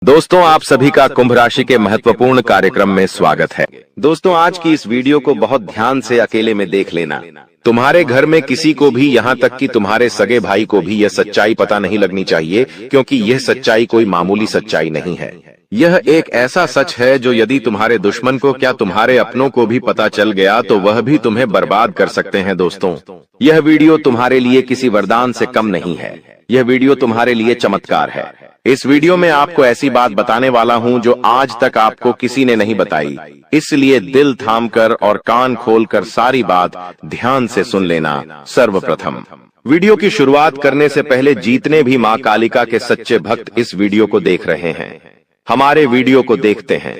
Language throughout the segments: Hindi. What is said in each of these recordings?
दोस्तों, आप सभी का कुंभ राशि के महत्वपूर्ण कार्यक्रम में स्वागत है। दोस्तों, आज की इस वीडियो को बहुत ध्यान से अकेले में देख लेना। तुम्हारे घर में किसी को भी, यहाँ तक कि तुम्हारे सगे भाई को भी यह सच्चाई पता नहीं लगनी चाहिए, क्योंकि यह सच्चाई कोई मामूली सच्चाई नहीं है। यह एक ऐसा सच है जो यदि तुम्हारे दुश्मन को, क्या तुम्हारे अपनों को भी पता चल गया तो वह भी तुम्हें बर्बाद कर सकते हैं। दोस्तों, यह वीडियो तुम्हारे लिए किसी वरदान से कम नहीं है। यह वीडियो तुम्हारे लिए चमत्कार है। इस वीडियो में आपको ऐसी बात बताने वाला हूं जो आज तक आपको किसी ने नहीं बताई, इसलिए दिल थामकर और कान खोलकर सारी बात ध्यान से सुन लेना। सर्वप्रथम, वीडियो की शुरुआत करने से पहले जितने भी मां कालिका के सच्चे भक्त इस वीडियो को देख रहे हैं, हमारे वीडियो को देखते हैं,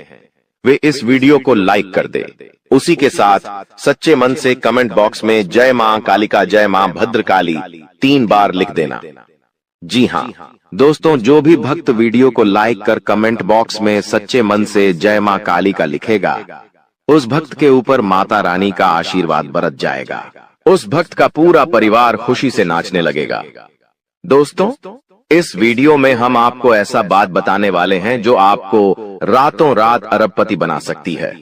वे इस वीडियो को लाइक कर दे। उसी के साथ सच्चे मन से कमेंट बॉक्स में जय मां कालिका, जय मां भद्रकाली 3 बार लिख देना। जी हाँ दोस्तों, जो भी भक्त वीडियो को लाइक कर कमेंट बॉक्स में सच्चे मन से जय मां कालिका लिखेगा, उस भक्त के ऊपर माता रानी का आशीर्वाद बरस जाएगा। उस भक्त का पूरा परिवार खुशी से नाचने लगेगा। दोस्तों, इस वीडियो में हम आपको ऐसा बात बताने वाले हैं जो आपको रातों रात अरबपति बना सकती है।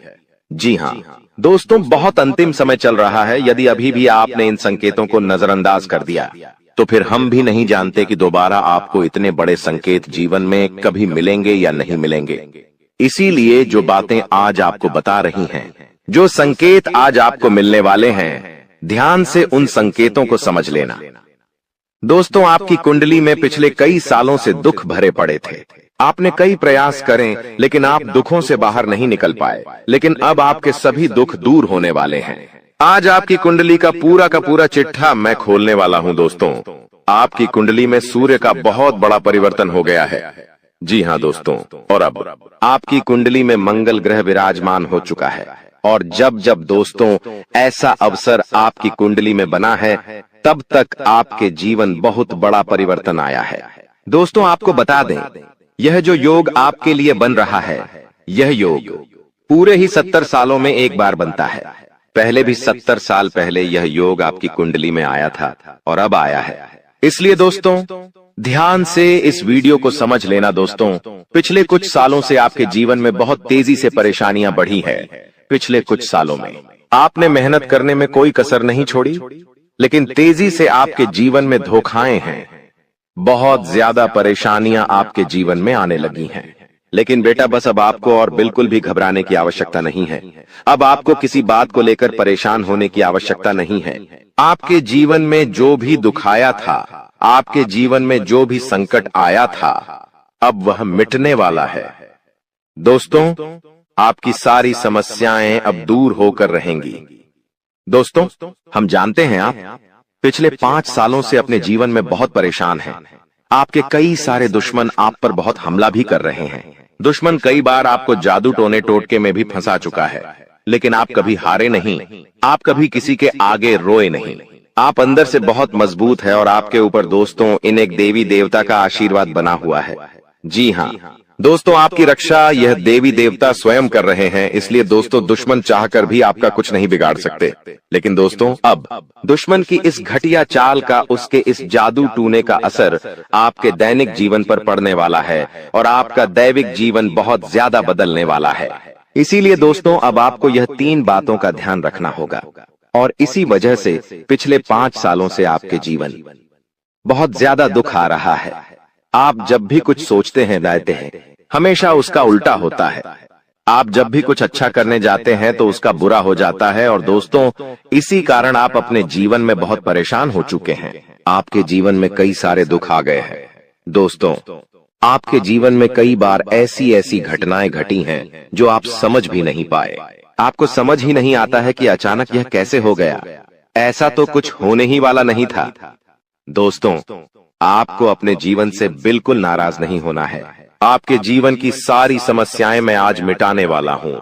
जी हाँ दोस्तों, बहुत अंतिम समय चल रहा है। यदि अभी भी आपने इन संकेतों को नजरअंदाज कर दिया तो फिर हम भी नहीं जानते कि दोबारा आपको इतने बड़े संकेत जीवन में कभी मिलेंगे या नहीं मिलेंगे। इसीलिए जो बातें आज आपको बता रही हैं, जो संकेत आज आपको मिलने वाले हैं, ध्यान से उन संकेतों को समझ लेना। दोस्तों, आपकी कुंडली में पिछले कई सालों से दुख भरे पड़े थे। आपने कई प्रयास करें, लेकिन आप दुखों से बाहर नहीं निकल पाए। लेकिन अब आपके सभी दुख दूर होने वाले हैं। आज आपकी कुंडली का पूरा चिट्ठा मैं खोलने वाला हूं। दोस्तों, आपकी कुंडली में सूर्य का बहुत बड़ा परिवर्तन हो गया है। जी हाँ दोस्तों, और अब आपकी कुंडली में मंगल ग्रह विराजमान हो चुका है। और जब जब दोस्तों ऐसा अवसर आपकी कुंडली में बना है, तब तक आपके जीवन बहुत बड़ा परिवर्तन आया है। दोस्तों, आपको बता दें, यह जो योग आपके लिए बन रहा है, यह योग पूरे ही 70 सालों में एक बार बनता है। पहले भी 70 साल पहले यह योग आपकी कुंडली में आया था और अब आया है। इसलिए दोस्तों, ध्यान से इस वीडियो को समझ लेना। दोस्तों, पिछले कुछ सालों से आपके जीवन में बहुत तेजी से परेशानियां बढ़ी है। पिछले कुछ सालों में आपने मेहनत करने में कोई कसर नहीं छोड़ी, लेकिन तेजी से आपके जीवन में धोखाएं हैं। बहुत ज्यादा परेशानियां आपके जीवन में आने लगी हैं। लेकिन बेटा, बस अब आपको और बिल्कुल भी घबराने की आवश्यकता नहीं है। अब आपको किसी बात को लेकर परेशान होने की आवश्यकता नहीं है। आपके जीवन में जो भी दुख आया था, आपके जीवन में जो भी संकट आया था, अब वह मिटने वाला है। दोस्तों, आपकी सारी समस्याएं अब दूर होकर रहेंगी। दोस्तों, हम जानते हैं आप पिछले 5 सालों से अपने जीवन में बहुत परेशान हैं। आपके कई सारे दुश्मन आप पर बहुत हमला भी कर रहे हैं। दुश्मन कई बार आपको जादू टोने टोटके में भी फंसा चुका है, लेकिन आप कभी हारे नहीं। आप कभी किसी के आगे रोए नहीं। आप अंदर से बहुत मजबूत है और आपके ऊपर दोस्तों इन एक देवी देवता का आशीर्वाद बना हुआ है। जी हाँ दोस्तों, आपकी रक्षा यह देवी देवता स्वयं कर रहे हैं। इसलिए दोस्तों, दुश्मन चाहकर भी आपका कुछ नहीं बिगाड़ सकते। लेकिन दोस्तों, अब दुश्मन की इस घटिया चाल का, उसके इस जादू टूने का असर आपके दैनिक जीवन पर पड़ने वाला है और आपका दैविक जीवन बहुत ज्यादा बदलने वाला है। इसीलिए दोस्तों, अब आपको यह 3 बातों का ध्यान रखना होगा। और इसी वजह से पिछले 5 सालों से आपके जीवन बहुत ज्यादा दुख आ रहा है। आप जब भी कुछ सोचते हैं, रहते हैं, हमेशा उसका उल्टा होता है। आप जब भी कुछ अच्छा करने जाते हैं तो उसका बुरा हो जाता है। और दोस्तों, इसी कारण आप अपने जीवन में बहुत परेशान हो चुके हैं। आपके जीवन में कई सारे दुख आ गए हैं। दोस्तों, आपके जीवन में कई बार ऐसी घटनाएं घटी हैं जो आप समझ भी नहीं पाए। आपको समझ ही नहीं आता है कि अचानक यह कैसे हो गया। ऐसा तो कुछ होने ही वाला नहीं था। दोस्तों, आपको अपने जीवन से बिल्कुल नाराज नहीं होना है। आपके जीवन की सारी समस्याएं मैं आज मिटाने वाला हूं।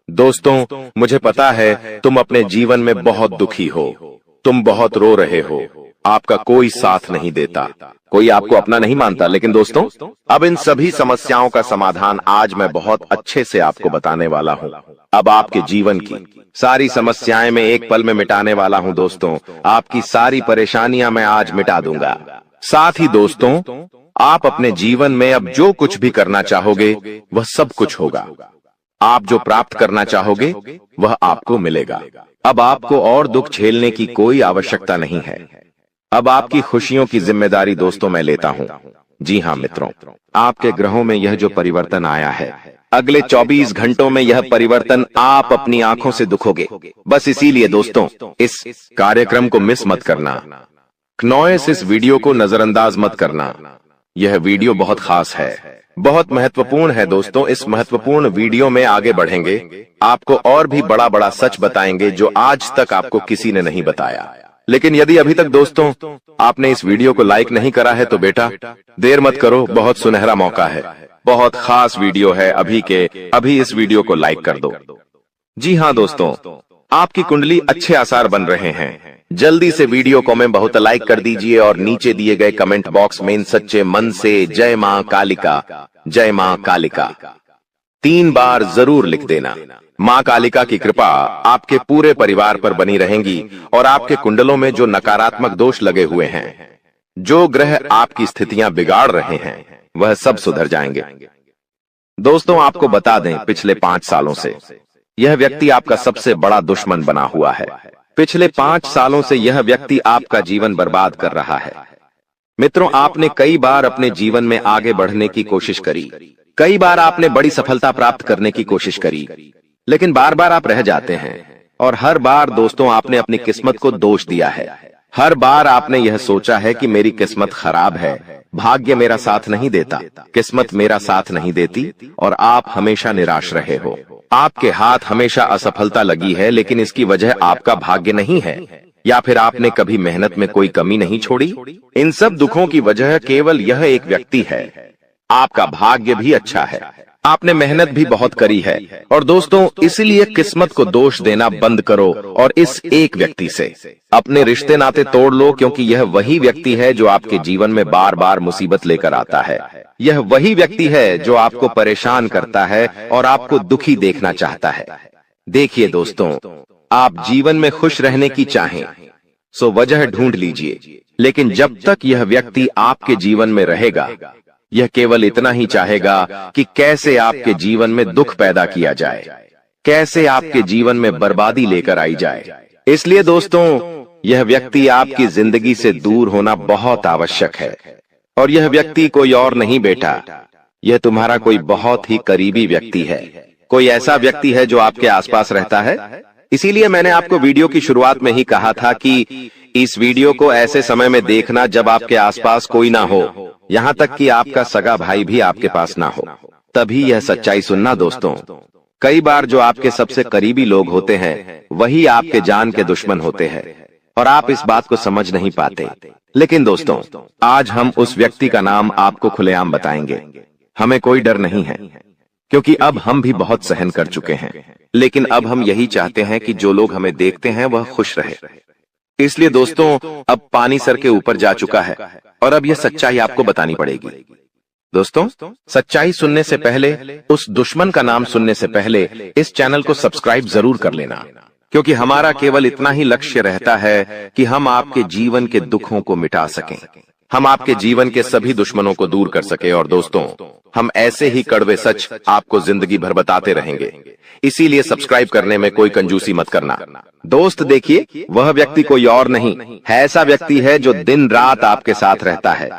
दोस्तों, मुझे पता है तुम अपने जीवन में बहुत दुखी हो, तुम बहुत रो रहे हो। आपका कोई साथ नहीं देता, कोई आपको अपना नहीं मानता। लेकिन दोस्तों, अब इन सभी समस्याओं का समाधान आज मैं बहुत अच्छे से आपको बताने वाला हूं। अब आपके जीवन की सारी समस्याएं मैं एक पल में मिटाने वाला हूं। दोस्तों, आपकी सारी परेशानियां मैं आज मिटा दूंगा। साथ ही दोस्तों, आप अपने जीवन में अब जो कुछ भी करना चाहोगे वह सब कुछ होगा। आप जो प्राप्त करना चाहोगे वह आपको मिलेगा। अब आपको और दुख झेलने की कोई आवश्यकता नहीं है। अब आपकी खुशियों की जिम्मेदारी दोस्तों मैं लेता हूं। जी हां मित्रों, आपके ग्रहों में यह जो परिवर्तन आया है, अगले 24 घंटों में यह परिवर्तन आप अपनी आंखों से दिखोगे। बस इसीलिए दोस्तों इस कार्यक्रम को मिस मत करना। क्नॉयस इस वीडियो को नजरअंदाज मत करना। यह वीडियो बहुत खास है, बहुत महत्वपूर्ण है दोस्तों। इस महत्वपूर्ण वीडियो में आगे बढ़ेंगे, आपको और भी बड़ा बड़ा सच बताएंगे जो आज तक आपको किसी ने नहीं बताया। लेकिन यदि अभी तक दोस्तों आपने इस वीडियो को लाइक नहीं करा है तो बेटा देर मत करो, बहुत सुनहरा मौका है, बहुत खास वीडियो है। अभी इस वीडियो को लाइक कर दो। जी हाँ दोस्तों, आपकी कुंडली अच्छे आसार बन रहे हैं। जल्दी से वीडियो को में बहुत लाइक कर दीजिए और नीचे दिए गए कमेंट बॉक्स में सच्चे मन से जय मां कालिका, जय मां कालिका 3 बार जरूर लिख देना। मां कालिका की कृपा आपके पूरे परिवार पर बनी रहेंगी और आपके कुंडलों में जो नकारात्मक दोष लगे हुए हैं, जो ग्रह आपकी स्थितियां बिगाड़ रहे हैं, वह सब सुधर जाएंगे। दोस्तों आपको बता दें, पिछले 5 सालों से यह व्यक्ति आपका सबसे बड़ा दुश्मन बना हुआ है। पिछले 5 सालों से यह व्यक्ति आपका जीवन बर्बाद कर रहा है। मित्रों, आपने कई बार अपने जीवन में आगे बढ़ने की कोशिश करी, कई बार आपने बड़ी सफलता प्राप्त करने की कोशिश करी, लेकिन बार बार आप रह जाते हैं। और हर बार दोस्तों आपने अपनी किस्मत को दोष दिया है। हर बार आपने यह सोचा है कि मेरी किस्मत खराब है, भाग्य मेरा साथ नहीं देता, किस्मत मेरा साथ नहीं देती, और आप हमेशा निराश रहे हो। आपके हाथ हमेशा असफलता लगी है, लेकिन इसकी वजह आपका भाग्य नहीं है, या फिर आपने कभी मेहनत में कोई कमी नहीं छोड़ी। इन सब दुखों की वजह केवल यह एक व्यक्ति है। आपका भाग्य भी अच्छा है, आपने मेहनत भी बहुत करी है। और दोस्तों इसलिए किस्मत को दोष देना बंद करो और इस एक व्यक्ति से अपने रिश्ते नाते तोड़ लो, क्योंकि यह वही व्यक्ति है जो आपके जीवन में बार बार मुसीबत लेकर आता है। यह वही व्यक्ति है जो आपको परेशान करता है और आपको दुखी देखना चाहता है। देखिए दोस्तों, आप जीवन में खुश रहने की चाहें सो वजह ढूंढ लीजिए, लेकिन जब तक यह व्यक्ति आपके जीवन में रहेगा, यह केवल इतना ही चाहेगा कि कैसे आपके जीवन में दुख पैदा किया जाए, कैसे आपके जीवन में बर्बादी लेकर आई जाए। इसलिए दोस्तों यह व्यक्ति आपकी जिंदगी से दूर होना बहुत आवश्यक है। और यह व्यक्ति कोई और नहीं बेटा, यह तुम्हारा कोई बहुत ही करीबी व्यक्ति है, कोई ऐसा व्यक्ति है जो आपके आसपास रहता है। इसीलिए मैंने आपको वीडियो की शुरुआत में ही कहा था कि इस वीडियो को ऐसे समय में देखना जब आपके आसपास कोई ना हो, यहाँ तक कि आपका सगा भाई भी आपके पास ना हो, तभी यह सच्चाई सुनना दोस्तों। कई बार जो आपके सबसे करीबी लोग होते हैं वही आपके जान के दुश्मन होते हैं और आप इस बात को समझ नहीं पाते। लेकिन दोस्तों आज हम उस व्यक्ति का नाम आपको खुलेआम बताएंगे। हमें कोई डर नहीं है, क्योंकि अब हम भी बहुत सहन कर चुके हैं। लेकिन अब हम यही चाहते हैं कि जो लोग हमें देखते हैं वह खुश रहे। इसलिए दोस्तों अब पानी सर के ऊपर जा चुका है और अब यह सच्चाई आपको बतानी पड़ेगी। दोस्तों सच्चाई सुनने से पहले, उस दुश्मन का नाम सुनने से पहले इस चैनल को सब्सक्राइब जरूर कर लेना, क्योंकि हमारा केवल इतना ही लक्ष्य रहता है कि हम आपके जीवन के दुखों को मिटा सकें, हम आपके जीवन के सभी दुश्मनों को दूर कर सके। और दोस्तों हम ऐसे ही कड़वे सच आपको जिंदगी भर बताते रहेंगे, इसीलिए सब्सक्राइब करने में कोई कंजूसी मत करना। दोस्त देखिए, वह व्यक्ति कोई और नहीं है, ऐसा व्यक्ति है जो दिन रात आपके साथ रहता है।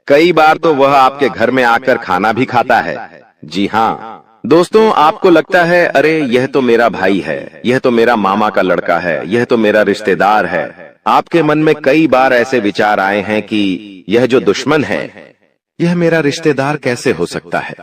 कई बार तो वह आपके घर में आकर खाना भी खाता है। जी हाँ दोस्तों, आपको लगता है अरे यह तो मेरा भाई है, यह तो मेरा मामा का लड़का है, यह तो मेरा रिश्तेदार है। आपके मन में कई बार ऐसे विचार आए हैं कि यह जो दुश्मन है यह मेरा रिश्तेदार कैसे हो सकता है,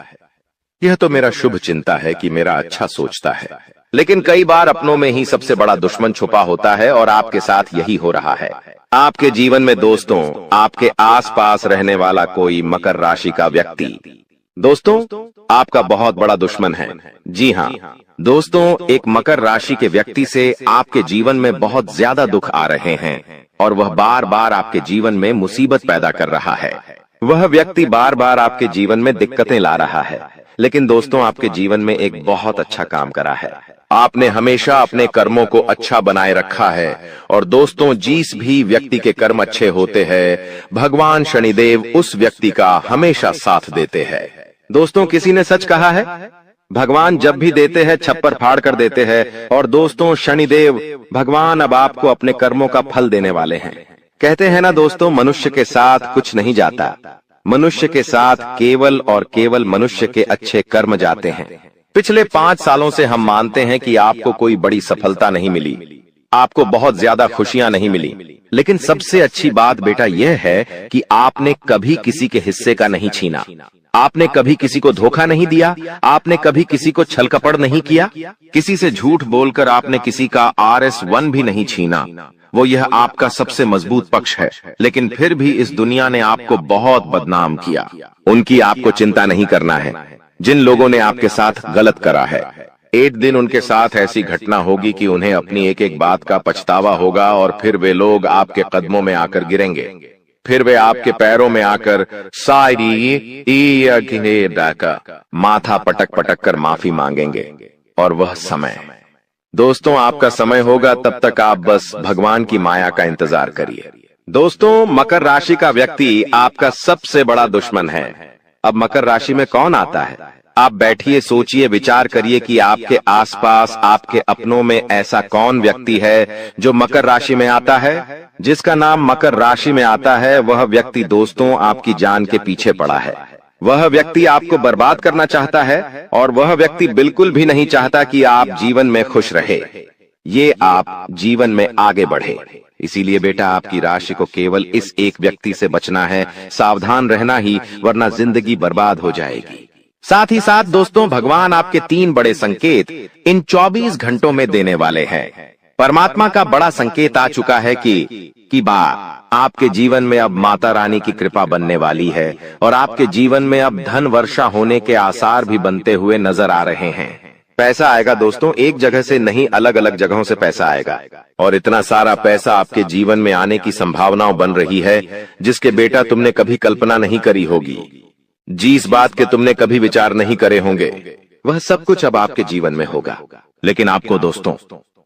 यह तो मेरा शुभ चिंता है कि मेरा अच्छा सोचता है। लेकिन कई बार अपनों में ही सबसे बड़ा दुश्मन छुपा होता है और आपके साथ यही हो रहा है। आपके जीवन में दोस्तों आपके आसपास रहने वाला कोई मकर राशि का व्यक्ति दोस्तों आपका बहुत बड़ा दुश्मन है। जी हाँ दोस्तों, एक मकर राशि के व्यक्ति से आपके जीवन में बहुत ज्यादा दुख आ रहे हैं और वह बार बार आपके जीवन में मुसीबत पैदा कर रहा है। वह व्यक्ति बार बार आपके जीवन में दिक्कतें ला रहा है, लेकिन दोस्तों आपके जीवन में एक बहुत अच्छा काम करा है। आपने हमेशा अपने कर्मों को अच्छा बनाए रखा है। और दोस्तों जिस भी व्यक्ति के कर्म अच्छे होते हैं, भगवान शनिदेव उस व्यक्ति का हमेशा साथ देते हैं। दोस्तों किसी ने सच कहा है, भगवान जब भी देते हैं छप्पर फाड़ कर देते हैं। और दोस्तों शनिदेव भगवान अब आपको अपने कर्मों का फल देने वाले हैं। कहते हैं ना दोस्तों, मनुष्य के साथ कुछ नहीं जाता, मनुष्य के साथ केवल और केवल मनुष्य के अच्छे कर्म जाते हैं। पिछले 5 सालों से हम मानते हैं कि आपको कोई बड़ी सफलता नहीं मिली, आपको बहुत ज्यादा खुशियां नहीं मिली, लेकिन सबसे अच्छी बात बेटा यह है कि आपने कभी किसी के हिस्से का नहीं छीना, आपने कभी किसी को धोखा नहीं दिया, आपने कभी किसी को छल कपट नहीं किया, किसी से झूठ बोलकर आपने किसी का RS1 भी नहीं छीना। वो यह आपका सबसे मजबूत पक्ष है, लेकिन फिर भी इस दुनिया ने आपको बहुत बदनाम किया। उनकी आपको चिंता नहीं करना है। जिन लोगों ने आपके साथ गलत करा है, एक दिन उनके साथ ऐसी घटना होगी कि उन्हें अपनी एक एक बात का पछतावा होगा और फिर वे लोग आपके कदमों में आकर गिरेंगे, फिर वे आपके पैरों में आकर माथा पटक पटक कर माफी मांगेंगे। और वह समय दोस्तों आपका समय होगा, तब तक आप बस भगवान की माया का इंतजार करिए। दोस्तों मकर राशि का व्यक्ति आपका सबसे बड़ा दुश्मन है। अब मकर राशि में कौन आता है? आप बैठिए, सोचिए, विचार करिए कि आपके आसपास आपके अपनों में ऐसा कौन व्यक्ति है जो मकर राशि में आता है। जिसका नाम मकर राशि में आता है वह व्यक्ति दोस्तों आपकी जान के पीछे पड़ा है। वह व्यक्ति आपको बर्बाद करना चाहता है और वह व्यक्ति बिल्कुल भी नहीं चाहता कि आप जीवन में खुश रहे, ये आप जीवन में आगे बढ़े। इसीलिए बेटा आपकी राशि को केवल इस एक व्यक्ति से बचना है, सावधान रहना ही, वरना जिंदगी बर्बाद हो जाएगी। साथ ही साथ दोस्तों भगवान आपके 3 बड़े संकेत इन 24 घंटों में देने वाले हैं। परमात्मा का बड़ा संकेत आ चुका है कि आपके जीवन में अब माता रानी की कृपा बनने वाली है और आपके जीवन में अब धन वर्षा होने के आसार भी बनते हुए नजर आ रहे हैं। पैसा आएगा दोस्तों, एक जगह से नहीं, अलग अलग जगहों से पैसा आएगा। और इतना सारा पैसा आपके जीवन में आने की संभावनाएं बन रही है जिसके बेटा तुमने कभी कल्पना नहीं करी होगी, जिस बात के तुमने कभी विचार नहीं करे होंगे, वह सब कुछ अब आपके जीवन में होगा। लेकिन आपको दोस्तों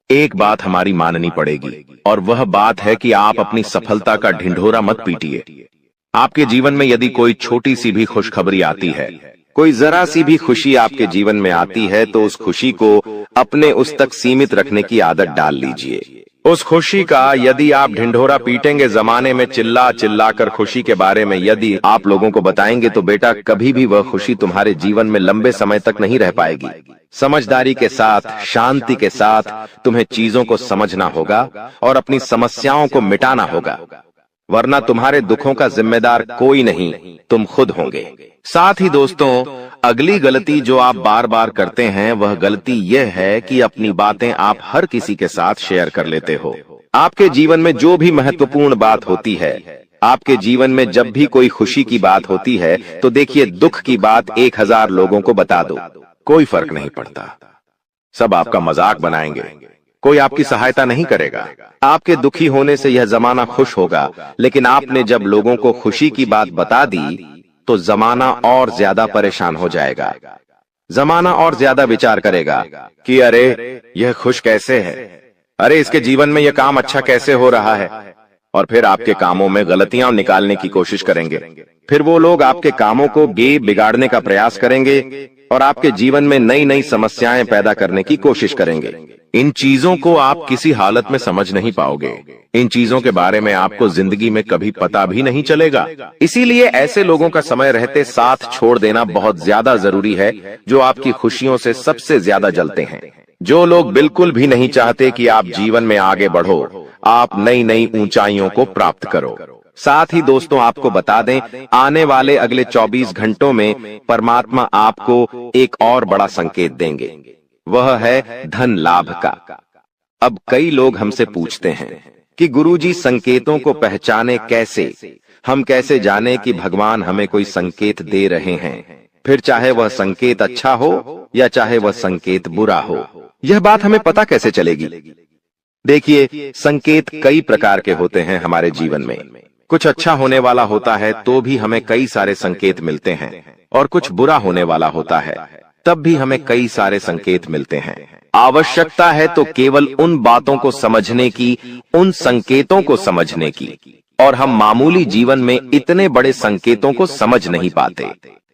एक बात हमारी माननी पड़ेगी, और वह बात है कि आप अपनी सफलता का ढिंढोरा मत पीटिए। आपके जीवन में यदि कोई छोटी सी भी खुशखबरी आती है, कोई जरा सी भी खुशी आपके जीवन में आती है, तो उस खुशी को अपने उस तक सीमित रखने की आदत डाल लीजिए। उस खुशी का यदि आप ढिंढोरा पीटेंगे, जमाने में चिल्ला चिल्ला कर खुशी के बारे में यदि आप लोगों को बताएंगे, तो बेटा कभी भी वह खुशी तुम्हारे जीवन में लंबे समय तक नहीं रह पाएगी। समझदारी के साथ, शांति के साथ तुम्हें चीजों को समझना होगा और अपनी समस्याओं को मिटाना होगा, वरना तुम्हारे दुखों का जिम्मेदार कोई नहीं, तुम खुद होंगे। साथ ही दोस्तों अगली गलती जो आप बार बार करते हैं वह गलती यह है कि अपनी बातें आप हर किसी के साथ शेयर कर लेते हो। आपके जीवन में जो भी महत्वपूर्ण बात होती है, आपके जीवन में जब भी कोई खुशी की बात होती है, तो देखिए दुख की बात 1000 लोगों को बता दो, कोई फर्क नहीं पड़ता। सब आपका मजाक बनाएंगे, कोई आपकी सहायता नहीं करेगा। आपके दुखी होने से यह जमाना खुश होगा, लेकिन आपने जब लोगों को खुशी की बात बता दी तो जमाना और ज्यादा परेशान हो जाएगा। जमाना और ज्यादा विचार करेगा कि अरे यह खुश कैसे है, अरे इसके जीवन में यह काम अच्छा कैसे हो रहा है, और फिर आपके कामों में गलतियां निकालने की कोशिश करेंगे। फिर वो लोग आपके कामों को बिगाड़ने का प्रयास करेंगे और आपके जीवन में नई नई समस्याएं पैदा करने की कोशिश करेंगे। इन चीजों को आप किसी हालत में समझ नहीं पाओगे। इन चीजों के बारे में आपको जिंदगी में कभी पता भी नहीं चलेगा। इसीलिए ऐसे लोगों का समय रहते साथ छोड़ देना बहुत ज्यादा जरूरी है, जो आपकी खुशियों से सबसे ज्यादा जलते हैं। जो लोग बिल्कुल भी नहीं चाहते कि आप जीवन में आगे बढ़ो, आप नई नई ऊंचाइयों को प्राप्त करो। साथ ही दोस्तों आपको बता दें, आने वाले अगले 24 घंटों में परमात्मा आपको एक और बड़ा संकेत देंगे, वह है धन लाभ का। अब कई लोग हमसे पूछते हैं कि गुरुजी संकेतों को पहचाने कैसे, हम कैसे जाने कि भगवान हमें कोई संकेत दे रहे हैं, फिर चाहे वह संकेत अच्छा हो या चाहे वह संकेत बुरा हो, यह बात हमें पता कैसे चलेगी? देखिए संकेत कई प्रकार के होते हैं हमारे जीवन में। कुछ अच्छा होने वाला होता है तो भी हमें कई सारे संकेत मिलते हैं, और कुछ बुरा होने वाला होता है तब भी हमें कई सारे संकेत मिलते हैं। आवश्यकता है तो केवल उन बातों को समझने की, उन संकेतों को समझने की, और हम मामूली जीवन में इतने बड़े संकेतों को समझ नहीं पाते,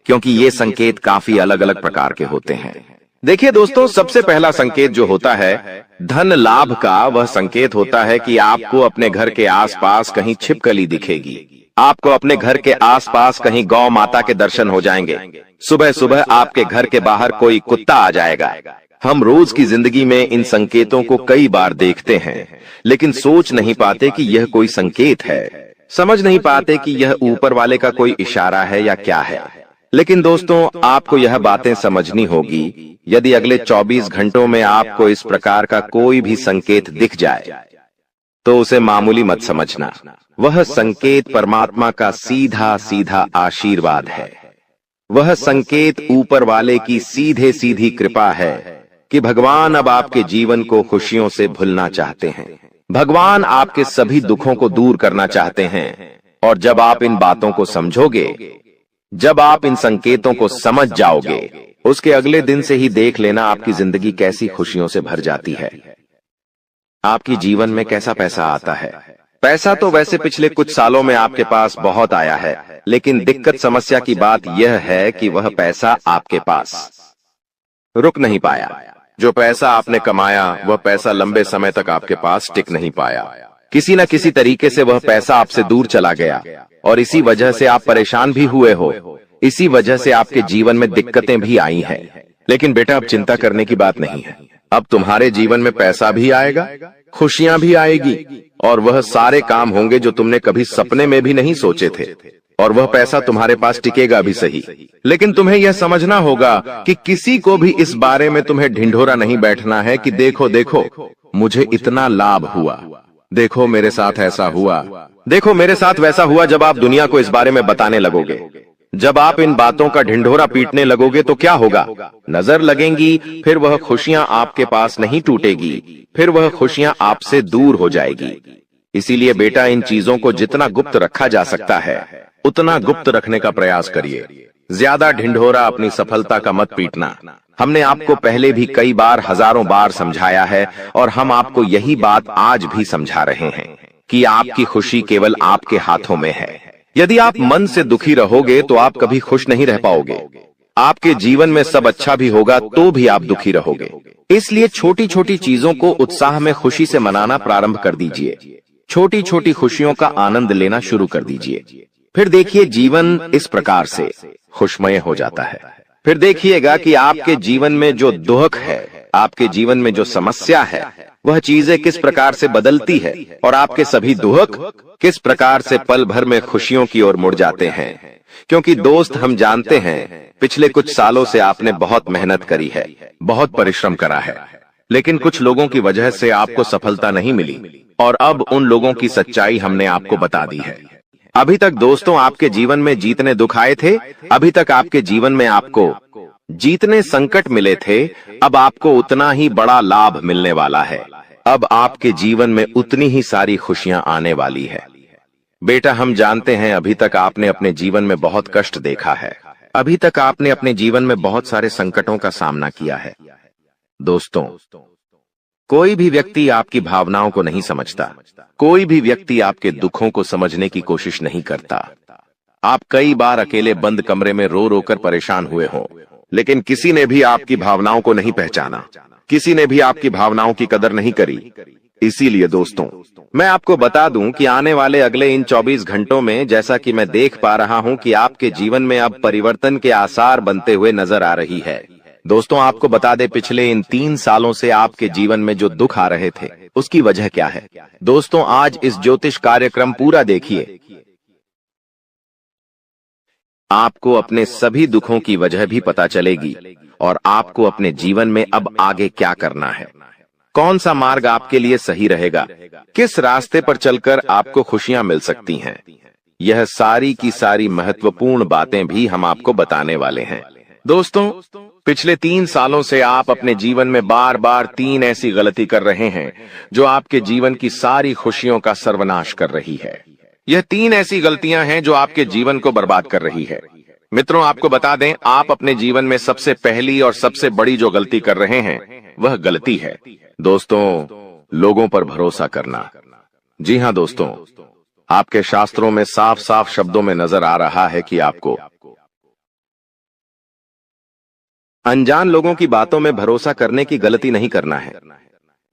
क्योंकि ये संकेत काफी अलग अलग प्रकार के होते हैं। देखिए दोस्तों, सबसे पहला संकेत जो होता है धन लाभ का, वह संकेत होता है कि आपको अपने घर के आसपास कहीं छिपकली दिखेगी। आपको अपने घर के आसपास कहीं गौ माता के दर्शन हो जाएंगे। सुबह सुबह आपके घर के बाहर कोई कुत्ता आ जाएगा। हम रोज की जिंदगी में इन संकेतों को कई बार देखते हैं, लेकिन सोच नहीं पाते कि यह कोई संकेत है, समझ नहीं पाते कि यह ऊपर वाले का कोई इशारा है या क्या है। लेकिन दोस्तों, आपको यह बातें समझनी होगी। यदि अगले 24 घंटों में आपको इस प्रकार का कोई भी संकेत दिख जाए तो उसे मामूली मत समझना। वह संकेत परमात्मा का सीधा सीधा आशीर्वाद है। वह संकेत ऊपर वाले की सीधे सीधी कृपा है कि भगवान अब आपके जीवन को खुशियों से भुलना चाहते हैं। भगवान आपके सभी दुखों को दूर करना चाहते हैं। और जब आप इन बातों को समझोगे, जब आप इन संकेतों को समझ जाओगे, उसके अगले दिन से ही देख लेना आपकी जिंदगी कैसी खुशियों से भर जाती है। आपकी जीवन में कैसा पैसा आता है। पैसा तो वैसे पिछले कुछ सालों में आपके पास बहुत आया है, लेकिन दिक्कत समस्या की बात यह है कि वह पैसा आपके पास रुक नहीं पाया। जो पैसा आपने कमाया, वह पैसा लंबे समय तक आपके पास टिक नहीं पाया। किसी न किसी तरीके से वह पैसा आपसे दूर चला गया, और इसी वजह से आप परेशान भी हुए हो। इसी वजह से आपके जीवन में दिक्कतें भी आई हैं। लेकिन बेटा, अब चिंता करने की बात नहीं है। अब तुम्हारे जीवन में पैसा भी आएगा, खुशियां भी आएगी, और वह सारे काम होंगे जो तुमने कभी सपने में भी नहीं सोचे थे। और वह पैसा तुम्हारे पास टिकेगा भी सही, लेकिन तुम्हें यह समझना होगा कि किसी को भी इस बारे में तुम्हें ढिंढोरा नहीं बैठना है कि देखो देखो मुझे इतना लाभ हुआ, देखो मेरे साथ ऐसा हुआ, देखो मेरे साथ वैसा हुआ। जब आप दुनिया को इस बारे में बताने लगोगे, जब आप इन बातों का ढिंढोरा पीटने लगोगे तो क्या होगा? नजर लगेंगी, फिर वह खुशियां आपके पास नहीं टूटेगी, फिर वह खुशियां आपसे दूर हो जाएगी। इसीलिए बेटा, इन चीजों को जितना गुप्त रखा जा सकता है उतना गुप्त रखने का प्रयास करिए। ज्यादा ढिंढोरा अपनी सफलता का मत पीटना। हमने आपको पहले भी कई बार, हजारों बार समझाया है, और हम आपको यही बात आज भी समझा रहे हैं कि आपकी खुशी केवल आपके हाथों में है। यदि आप मन से दुखी रहोगे तो आप कभी खुश नहीं रह पाओगे। आपके जीवन में सब अच्छा भी होगा तो भी आप दुखी रहोगे। इसलिए छोटी छोटी चीजों को उत्साह में खुशी से मनाना प्रारंभ कर दीजिए। छोटी छोटी खुशियों का आनंद लेना शुरू कर दीजिए। फिर देखिए, जीवन इस प्रकार से खुशमय हो जाता है। फिर देखिएगा कि आपके जीवन में जो दुख है, आपके जीवन में जो समस्या है, वह चीजें किस प्रकार से बदलती है, और आपके सभी दुख किस प्रकार से पल भर में खुशियों की ओर मुड़ जाते हैं। क्योंकि दोस्त, हम जानते हैं पिछले कुछ सालों से आपने बहुत मेहनत करी है, बहुत परिश्रम करा है, लेकिन कुछ लोगों की वजह से आपको सफलता नहीं मिली, और अब उन लोगों की सच्चाई हमने आपको बता दी है। अभी तक दोस्तों आपके जीवन में जितने दुख आए थे, अभी तक आपके जीवन में आपको जितने संकट मिले थे, अब आपको उतना ही बड़ा लाभ मिलने वाला है। अब आपके जीवन में उतनी ही सारी खुशियां आने वाली है। बेटा, हम जानते हैं अभी तक आपने अपने जीवन में बहुत कष्ट देखा है। अभी तक आपने अपने जीवन में बहुत सारे संकटों का सामना किया है। दोस्तों, कोई भी व्यक्ति आपकी भावनाओं को नहीं समझता। कोई भी व्यक्ति आपके दुखों को समझने की कोशिश नहीं करता। आप कई बार अकेले बंद कमरे में रो रो कर परेशान हुए हों, लेकिन किसी ने भी आपकी भावनाओं को नहीं पहचाना, किसी ने भी आपकी भावनाओं की कदर नहीं करी। इसीलिए दोस्तों, मैं आपको बता दूं कि आने वाले अगले इन 24 घंटों में, जैसा कि मैं देख पा रहा हूं कि आपके जीवन में अब परिवर्तन के आसार बनते हुए नजर आ रही है। दोस्तों, आपको बता दें, पिछले इन 3 सालों से आपके जीवन में जो दुख आ रहे थे, उसकी वजह क्या है? दोस्तों, आज इस ज्योतिष कार्यक्रम पूरा देखिए। आपको अपने सभी दुखों की वजह भी पता चलेगी, और आपको अपने जीवन में अब आगे क्या करना है, कौन सा मार्ग आपके लिए सही रहेगा, किस रास्ते पर चलकर आपको खुशियां मिल सकती हैं। यह सारी की सारी महत्वपूर्ण बातें भी हम आपको बताने वाले हैं। दोस्तों, पिछले 3 सालों से आप अपने जीवन में बार बार 3 ऐसी गलती कर रहे हैं जो आपके जीवन की सारी खुशियों का सर्वनाश कर रही है। यह 3 ऐसी गलतियां हैं जो आपके जीवन को बर्बाद कर रही है। मित्रों, आपको बता दें, आप अपने जीवन में सबसे पहली और सबसे बड़ी जो गलती कर रहे हैं वह गलती है दोस्तों, लोगों पर भरोसा करना। जी हां दोस्तों, आपके शास्त्रों में साफ साफ शब्दों में नजर आ रहा है कि आपको अनजान लोगों की बातों में भरोसा करने की गलती नहीं करना है।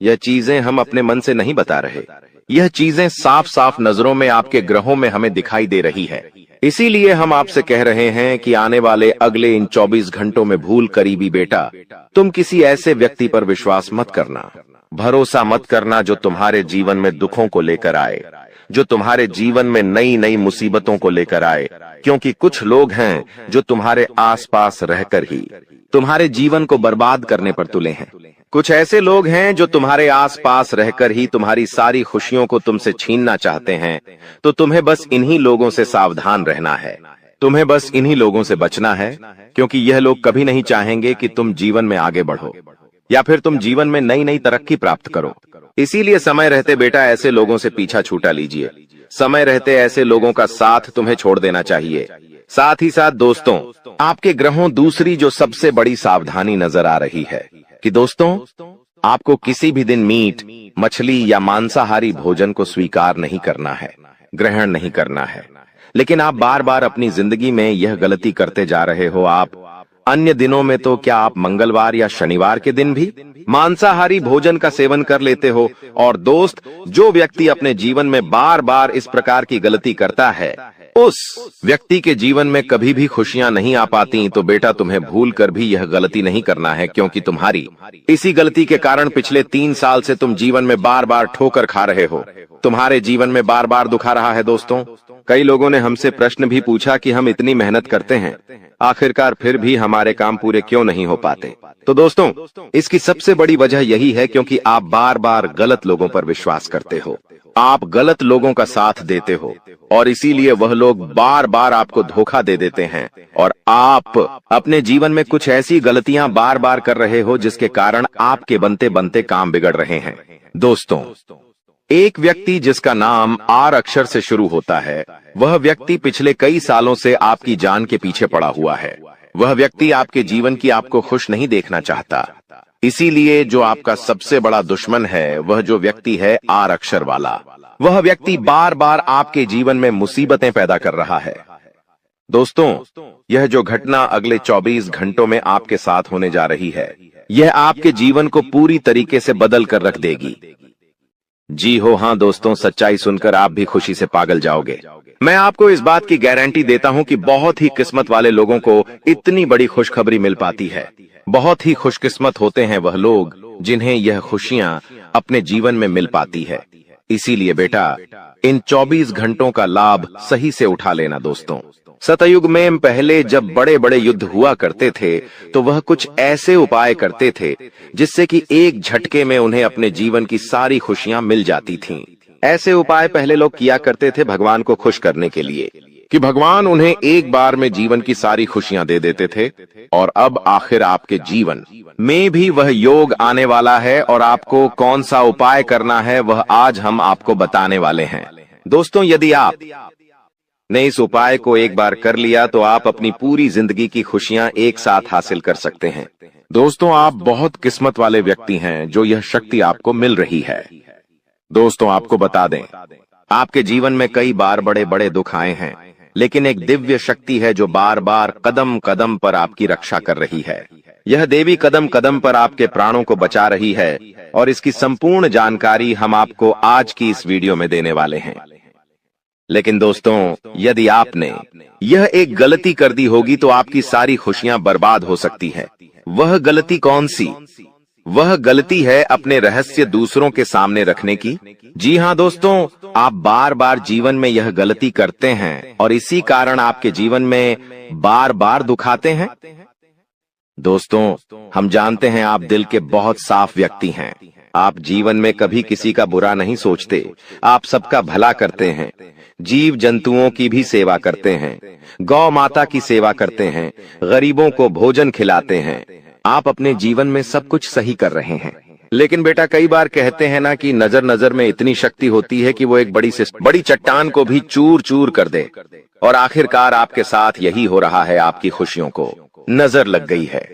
यह चीजें हम अपने मन से नहीं बता रहे, यह चीजें साफ साफ नजरों में आपके ग्रहों में हमें दिखाई दे रही है। इसीलिए हम आपसे कह रहे हैं कि आने वाले अगले इन 24 घंटों में भूल करीबी बेटा, तुम किसी ऐसे व्यक्ति पर विश्वास मत करना, भरोसा मत करना जो तुम्हारे जीवन में दुखों को लेकर आए, जो तुम्हारे जीवन में नई नई मुसीबतों को लेकर आए। क्योंकि कुछ लोग हैं जो तुम्हारे आसपास रहकर ही तुम्हारे जीवन को बर्बाद करने पर तुले हैं। कुछ ऐसे लोग हैं जो तुम्हारे आसपास रहकर ही तुम्हारी सारी खुशियों को तुमसे छीनना चाहते हैं। तो तुम्हें बस इन्हीं लोगों से सावधान रहना है, तुम्हें बस इन्हीं लोगों से बचना है, क्योंकि यह लोग कभी नहीं चाहेंगे कि तुम जीवन में आगे बढ़ो या फिर तुम जीवन में नई नई तरक्की प्राप्त करो। इसीलिए समय रहते बेटा ऐसे लोगों से पीछा छूटा लीजिए। समय रहते ऐसे लोगों का साथ तुम्हें छोड़ देना चाहिए। साथ ही साथ दोस्तों, आपके ग्रहों दूसरी जो सबसे बड़ी सावधानी नजर आ रही है कि दोस्तों, आपको किसी भी दिन मीट, मछली या मांसाहारी भोजन को स्वीकार नहीं करना है, ग्रहण नहीं करना है। लेकिन आप बार बार अपनी जिंदगी में यह गलती करते जा रहे हो। आप अन्य दिनों में तो क्या आप मंगलवार या शनिवार के दिन भी मांसाहारी भोजन का सेवन कर लेते हो। और दोस्त, जो व्यक्ति अपने जीवन में बार बार इस प्रकार की गलती करता है, उस व्यक्ति के जीवन में कभी भी खुशियां नहीं आ पाती। तो बेटा, तुम्हें भूल कर भी यह गलती नहीं करना है, क्योंकि तुम्हारी इसी गलती के कारण पिछले 3 साल से तुम जीवन में बार बार ठोकर खा रहे हो, तुम्हारे जीवन में बार बार दुख आ रहा है। दोस्तों, कई लोगों ने हमसे प्रश्न भी पूछा कि हम इतनी मेहनत करते हैं, आखिरकार फिर भी हमारे काम पूरे क्यों नहीं हो पाते। तो दोस्तों, इसकी सबसे बड़ी वजह यही है क्योंकि आप बार बार गलत लोगों पर विश्वास करते हो, आप गलत लोगों का साथ देते हो, और इसीलिए वह लोग बार बार आपको धोखा दे देते हैं। और आप अपने जीवन में कुछ ऐसी गलतियां बार बार कर रहे हो जिसके कारण आपके बनते बनते काम बिगड़ रहे हैं। दोस्तों, एक व्यक्ति जिसका नाम आर अक्षर से शुरू होता है, वह व्यक्ति पिछले कई सालों से आपकी जान के पीछे पड़ा हुआ है। वह व्यक्ति आपके जीवन की आपको खुश नहीं देखना चाहता। इसीलिए जो आपका सबसे बड़ा दुश्मन है, वह जो व्यक्ति है आर अक्षर वाला, वह व्यक्ति बार बार आपके जीवन में मुसीबतें पैदा कर रहा है। दोस्तों, यह जो घटना अगले 24 घंटों में आपके साथ होने जा रही है, यह आपके जीवन को पूरी तरीके से बदल कर रख देगी। जी हो, हाँ दोस्तों, सच्चाई सुनकर आप भी खुशी से पागल जाओगे। मैं आपको इस बात की गारंटी देता हूं कि बहुत ही किस्मत वाले लोगों को इतनी बड़ी खुशखबरी मिल पाती है। बहुत ही खुशकिस्मत होते हैं वह लोग जिन्हें यह खुशियां अपने जीवन में मिल पाती है। इसीलिए बेटा, इन 24 घंटों का लाभ सही से उठा लेना। दोस्तों, सतयुग में पहले जब बड़े बड़े युद्ध हुआ करते थे, तो वह कुछ ऐसे उपाय करते थे जिससे कि एक झटके में उन्हें अपने जीवन की सारी खुशियां मिल जाती थीं। ऐसे उपाय पहले लोग किया करते थे भगवान को खुश करने के लिए, कि भगवान उन्हें एक बार में जीवन की सारी खुशियां दे देते थे। और अब आखिर आपके जीवन में भी वह योग आने वाला है, और आपको कौन सा उपाय करना है वह आज हम आपको बताने वाले हैं। दोस्तों, यदि आप ने इस उपाय को एक बार कर लिया तो आप अपनी पूरी जिंदगी की खुशियां एक साथ हासिल कर सकते हैं। दोस्तों, आप बहुत किस्मत वाले व्यक्ति हैं जो यह शक्ति आपको मिल रही है। दोस्तों, आपको बता दें, आपके जीवन में कई बार बड़े बड़े दुख आए हैं, लेकिन एक दिव्य शक्ति है जो बार बार कदम कदम पर आपकी रक्षा कर रही है। यह देवी कदम कदम पर आपके प्राणों को बचा रही है, और इसकी संपूर्ण जानकारी हम आपको आज की इस वीडियो में देने वाले हैं। लेकिन दोस्तों, यदि आपने यह एक गलती कर दी होगी तो आपकी सारी खुशियां बर्बाद हो सकती है। वह गलती कौन सी? वह गलती है अपने रहस्य दूसरों के सामने रखने की। जी हां दोस्तों, आप बार बार जीवन में यह गलती करते हैं और इसी कारण आपके जीवन में बार बार दुख आते हैं। दोस्तों, हम जानते हैं आप दिल के बहुत साफ व्यक्ति हैं। आप जीवन में कभी किसी का बुरा नहीं सोचते, आप सबका भला करते हैं, जीव जंतुओं की भी सेवा करते हैं, गौ माता की सेवा करते हैं, गरीबों को भोजन खिलाते हैं। आप अपने जीवन में सब कुछ सही कर रहे हैं। लेकिन बेटा कई बार कहते हैं ना कि नजर नजर में इतनी शक्ति होती है कि वो एक बड़ी से बड़ी चट्टान को भी चूर चूर कर दे। और आखिरकार आपके साथ यही हो रहा है। आपकी खुशियों को नजर लग गई है।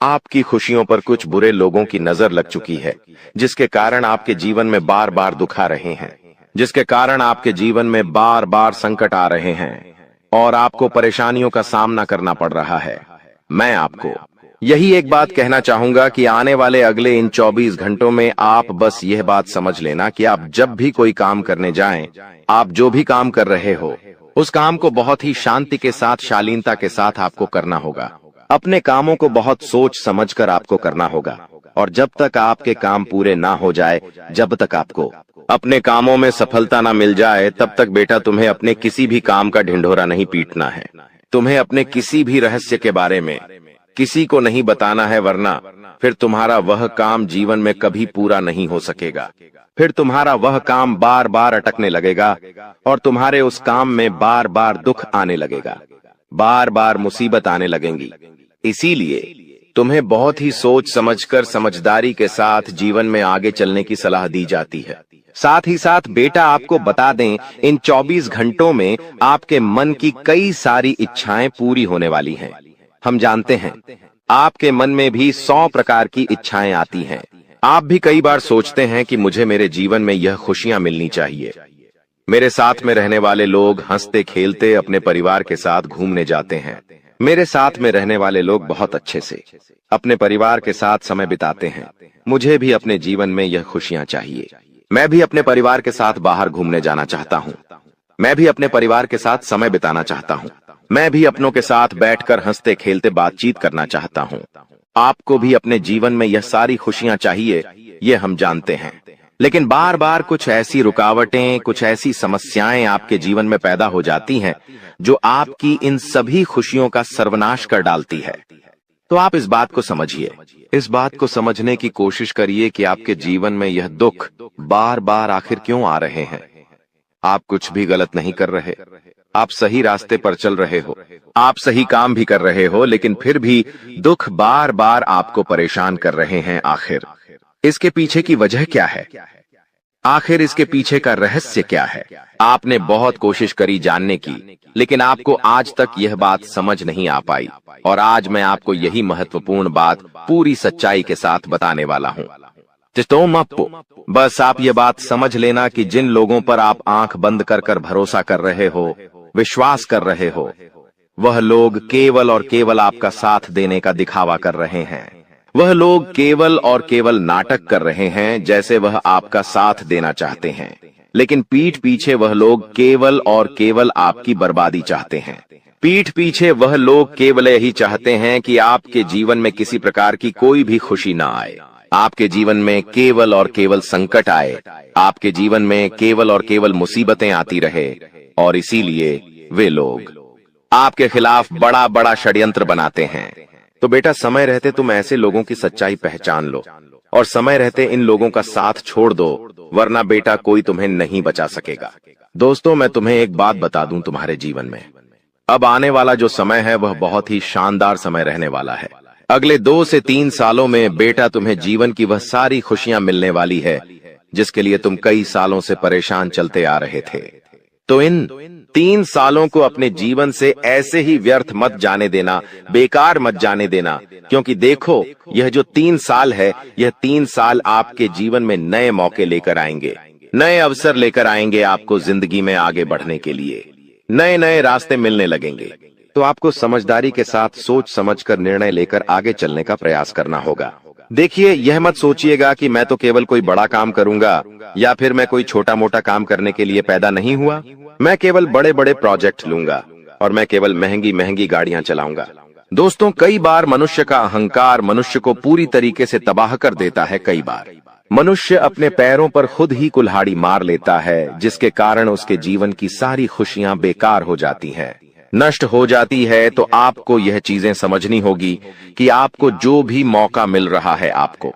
आपकी खुशियों पर कुछ बुरे लोगों की नजर लग चुकी है, जिसके कारण आपके जीवन में बार बार दुख आ रहे हैं, जिसके कारण आपके जीवन में बार बार संकट आ रहे हैं और आपको परेशानियों का सामना करना पड़ रहा है। मैं आपको यही एक बात कहना चाहूंगा कि आने वाले अगले इन 24 घंटों में आप बस यह बात समझ लेना कि आप जब भी कोई काम करने जाएं, आप जो भी काम कर रहे हो उस काम को बहुत ही शांति के साथ, शालीनता के साथ आपको करना होगा। अपने कामों को बहुत सोच समझकर आपको करना होगा। और जब तक आपके काम पूरे ना हो जाए, जब तक आपको अपने कामों में सफलता ना मिल जाए, तब तक बेटा तुम्हें अपने किसी भी काम का ढिंढोरा नहीं पीटना है। तुम्हें अपने किसी भी रहस्य के बारे में किसी को नहीं बताना है, वरना फिर तुम्हारा वह काम जीवन में कभी पूरा नहीं हो सकेगा। फिर तुम्हारा वह काम बार बार अटकने लगेगा और तुम्हारे उस काम में बार बार दुख आने लगेगा, बार बार मुसीबत आने लगेंगी। इसीलिए तुम्हें बहुत ही सोच समझकर, समझदारी के साथ जीवन में आगे चलने की सलाह दी जाती है। साथ ही साथ बेटा आपको बता दें, इन 24 घंटों में आपके मन की कई सारी इच्छाएं पूरी होने वाली हैं। हम जानते हैं आपके मन में भी 100 प्रकार की इच्छाएं आती हैं। आप भी कई बार सोचते हैं कि मुझे मेरे जीवन में यह खुशियां मिलनी चाहिए। मेरे साथ में रहने वाले लोग हंसते खेलते अपने परिवार के साथ घूमने जाते हैं। मेरे साथ में रहने वाले लोग बहुत अच्छे से अपने परिवार के साथ समय बिताते हैं। मुझे भी अपने जीवन में यह खुशियां चाहिए। मैं भी अपने परिवार के साथ बाहर घूमने जाना चाहता हूँ। मैं भी अपने परिवार के साथ समय बिताना चाहता हूँ। मैं भी अपनों के साथ बैठकर हंसते खेलते बातचीत करना चाहता हूँ। आपको भी अपने जीवन में यह सारी खुशियां चाहिए, ये हम जानते हैं। लेकिन बार बार कुछ ऐसी रुकावटें, कुछ ऐसी समस्याएं आपके जीवन में पैदा हो जाती हैं जो आपकी इन सभी खुशियों का सर्वनाश कर डालती है। तो आप इस बात को समझिए, इस बात को समझने की कोशिश करिए कि आपके जीवन में यह दुख बार बार आखिर क्यों आ रहे हैं। आप कुछ भी गलत नहीं कर रहे, आप सही रास्ते पर चल रहे हो, आप सही काम भी कर रहे हो, लेकिन फिर भी दुख बार बार आपको परेशान कर रहे हैं। आखिर इसके पीछे की वजह क्या है? आखिर इसके पीछे का रहस्य क्या है? आपने बहुत कोशिश करी जानने की, लेकिन आपको आज तक यह बात समझ नहीं आ पाई। और आज मैं आपको यही महत्वपूर्ण बात पूरी सच्चाई के साथ बताने वाला हूँ। बस आप ये बात समझ लेना कि जिन लोगों पर आप आंख बंद कर कर भरोसा कर रहे हो, विश्वास कर रहे हो, वह लोग केवल और केवल आपका साथ देने का दिखावा कर रहे हैं। वह लोग केवल और केवल नाटक कर रहे हैं, जैसे वह आपका साथ देना चाहते हैं, लेकिन पीठ पीछे वह लोग केवल और केवल आपकी बर्बादी चाहते हैं। पीठ पीछे वह लोग केवल यही चाहते हैं कि आपके जीवन में किसी प्रकार की कोई भी खुशी ना आए, आपके जीवन में केवल और केवल संकट आए, आपके जीवन में केवल और केवल मुसीबतें आती रहे। और इसीलिए वे लोग आपके खिलाफ बड़ा बड़ा षड्यंत्र बनाते हैं। तो बेटा समय रहते तुम ऐसे लोगों की सच्चाई पहचान लो और समय रहते इन लोगों का साथ छोड़ दो, वरना बेटा कोई तुम्हें नहीं बचा सकेगा। दोस्तों, मैं तुम्हें एक बात बता दूं, तुम्हारे जीवन में अब आने वाला जो समय है वह बहुत ही शानदार समय रहने वाला है। अगले 2 से 3 सालों में बेटा तुम्हें जीवन की वह सारी खुशियां मिलने वाली है जिसके लिए तुम कई सालों से परेशान चलते आ रहे थे। तो इन 3 सालों को अपने जीवन से ऐसे ही व्यर्थ मत जाने देना, बेकार मत जाने देना, क्योंकि देखो यह जो 3 साल है, यह 3 साल आपके जीवन में नए मौके लेकर आएंगे, नए अवसर लेकर आएंगे आपको जिंदगी में आगे बढ़ने के लिए। नए नए रास्ते मिलने लगेंगे। तो आपको समझदारी के साथ सोच समझकर निर्णय लेकर आगे चलने का प्रयास करना होगा। देखिए, यह मत सोचिएगा कि मैं तो केवल कोई बड़ा काम करूंगा या फिर मैं कोई छोटा मोटा काम करने के लिए पैदा नहीं हुआ। मैं केवल बड़े बड़े प्रोजेक्ट लूंगा और मैं केवल महंगी महंगी गाड़ियां चलाऊंगा। दोस्तों, कई बार मनुष्य का अहंकार मनुष्य को पूरी तरीके से तबाह कर देता है। कई बार मनुष्य अपने पैरों पर खुद ही कुल्हाड़ी मार लेता है, जिसके कारण उसके जीवन की सारी खुशियां बेकार हो जाती हैं, नष्ट हो जाती है। तो आपको यह चीजें समझनी होगी कि आपको जो भी मौका मिल रहा है, आपको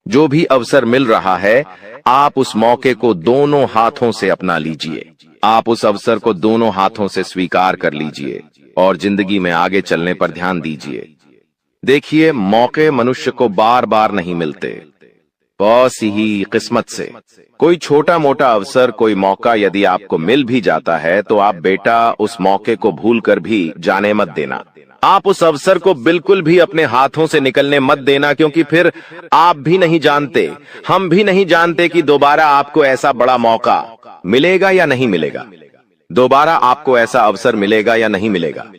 जो भी अवसर मिल रहा है, आप उस मौके को दोनों हाथों से अपना लीजिए। आप उस अवसर को दोनों हाथों से स्वीकार कर लीजिए और जिंदगी में आगे चलने पर ध्यान दीजिए। देखिए, मौके मनुष्य को बार बार नहीं मिलते, बहुत ही किस्मत से। कोई छोटा मोटा अवसर, कोई मौका यदि आपको मिल भी जाता है तो आप बेटा उस मौके को भूलकर भी जाने मत देना। आप उस अवसर को बिल्कुल भी अपने हाथों से निकलने मत देना, क्योंकि फिर आप भी नहीं जानते, हम भी नहीं जानते कि दोबारा आपको ऐसा बड़ा मौका मिलेगा या नहीं मिलेगा, दोबारा आपको ऐसा अवसर मिलेगा या नहीं मिलेगा।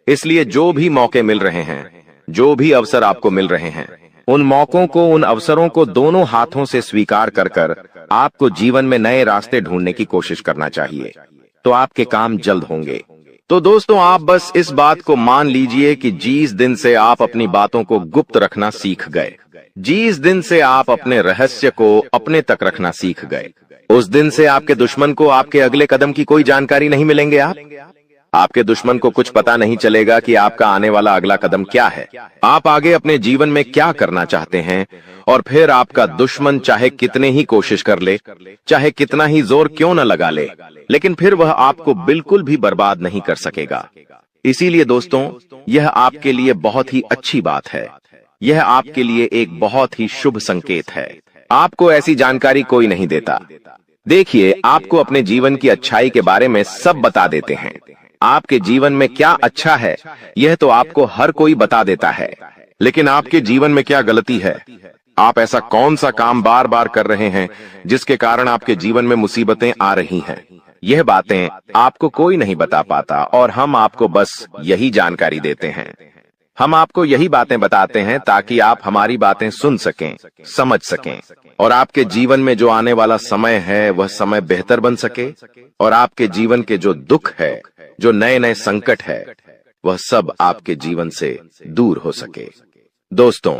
इसलिए जो भी मौके मिल रहे हैं, जो भी अवसर आपको मिल रहे हैं, उन मौकों को, उन अवसरों को दोनों हाथों से स्वीकार कर कर आपको जीवन में नए रास्ते ढूंढने की कोशिश करना चाहिए, तो आपके काम जल्द होंगे। तो दोस्तों, आप बस इस बात को मान लीजिए कि जिस दिन से आप अपनी बातों को गुप्त रखना सीख गए, जिस दिन से आप अपने रहस्य को अपने तक रखना सीख गए, उस दिन से आपके दुश्मन को आपके अगले कदम की कोई जानकारी नहीं मिलेंगे। आपके दुश्मन को कुछ पता नहीं चलेगा कि आपका आने वाला अगला कदम क्या है, आप आगे अपने जीवन में क्या करना चाहते हैं। और फिर आपका दुश्मन चाहे कितने ही कोशिश कर ले, चाहे कितना ही जोर क्यों न लगा ले, लेकिन फिर वह आपको बिल्कुल भी बर्बाद नहीं कर सकेगा। इसीलिए दोस्तों, यह आपके लिए बहुत ही अच्छी बात है, यह आपके लिए एक बहुत ही शुभ संकेत है। आपको ऐसी जानकारी कोई नहीं देता। देखिए, आपको अपने जीवन की अच्छाई के बारे में सब बता देते हैं। आपके जीवन में क्या अच्छा है, यह तो आपको हर कोई बता देता है, लेकिन आपके जीवन में क्या गलती है, आप ऐसा कौन सा काम बार बार कर रहे हैं जिसके कारण आपके जीवन में मुसीबतें आ रही हैं, यह बातें आपको कोई नहीं बता पाता और हम आपको बस यही जानकारी देते हैं। हम आपको यही बातें बताते हैं ताकि आप हमारी बातें सुन सकें, समझ सकें, और आपके जीवन में जो आने वाला समय है वह समय बेहतर बन सके, और आपके जीवन के जो दुख है, जो नए नए संकट है, वह सब आपके जीवन से दूर हो सके। दोस्तों,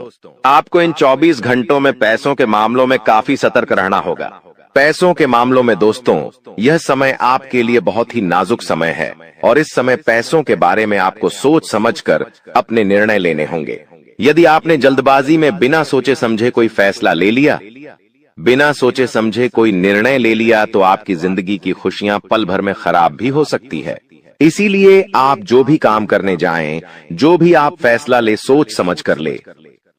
आपको इन 24 घंटों में पैसों के मामलों में काफी सतर्क रहना होगा। पैसों के मामलों में दोस्तों, यह समय आपके लिए बहुत ही नाजुक समय है, और इस समय पैसों के बारे में आपको सोच समझकर अपने निर्णय लेने होंगे। यदि आपने जल्दबाजी में बिना सोचे समझे कोई फैसला ले लिया, बिना सोचे समझे कोई निर्णय ले लिया, तो आपकी जिंदगी की खुशियां पल भर में खराब भी हो सकती है। इसीलिए आप जो भी काम करने जाएं, जो भी आप फैसला ले, सोच समझ कर ले।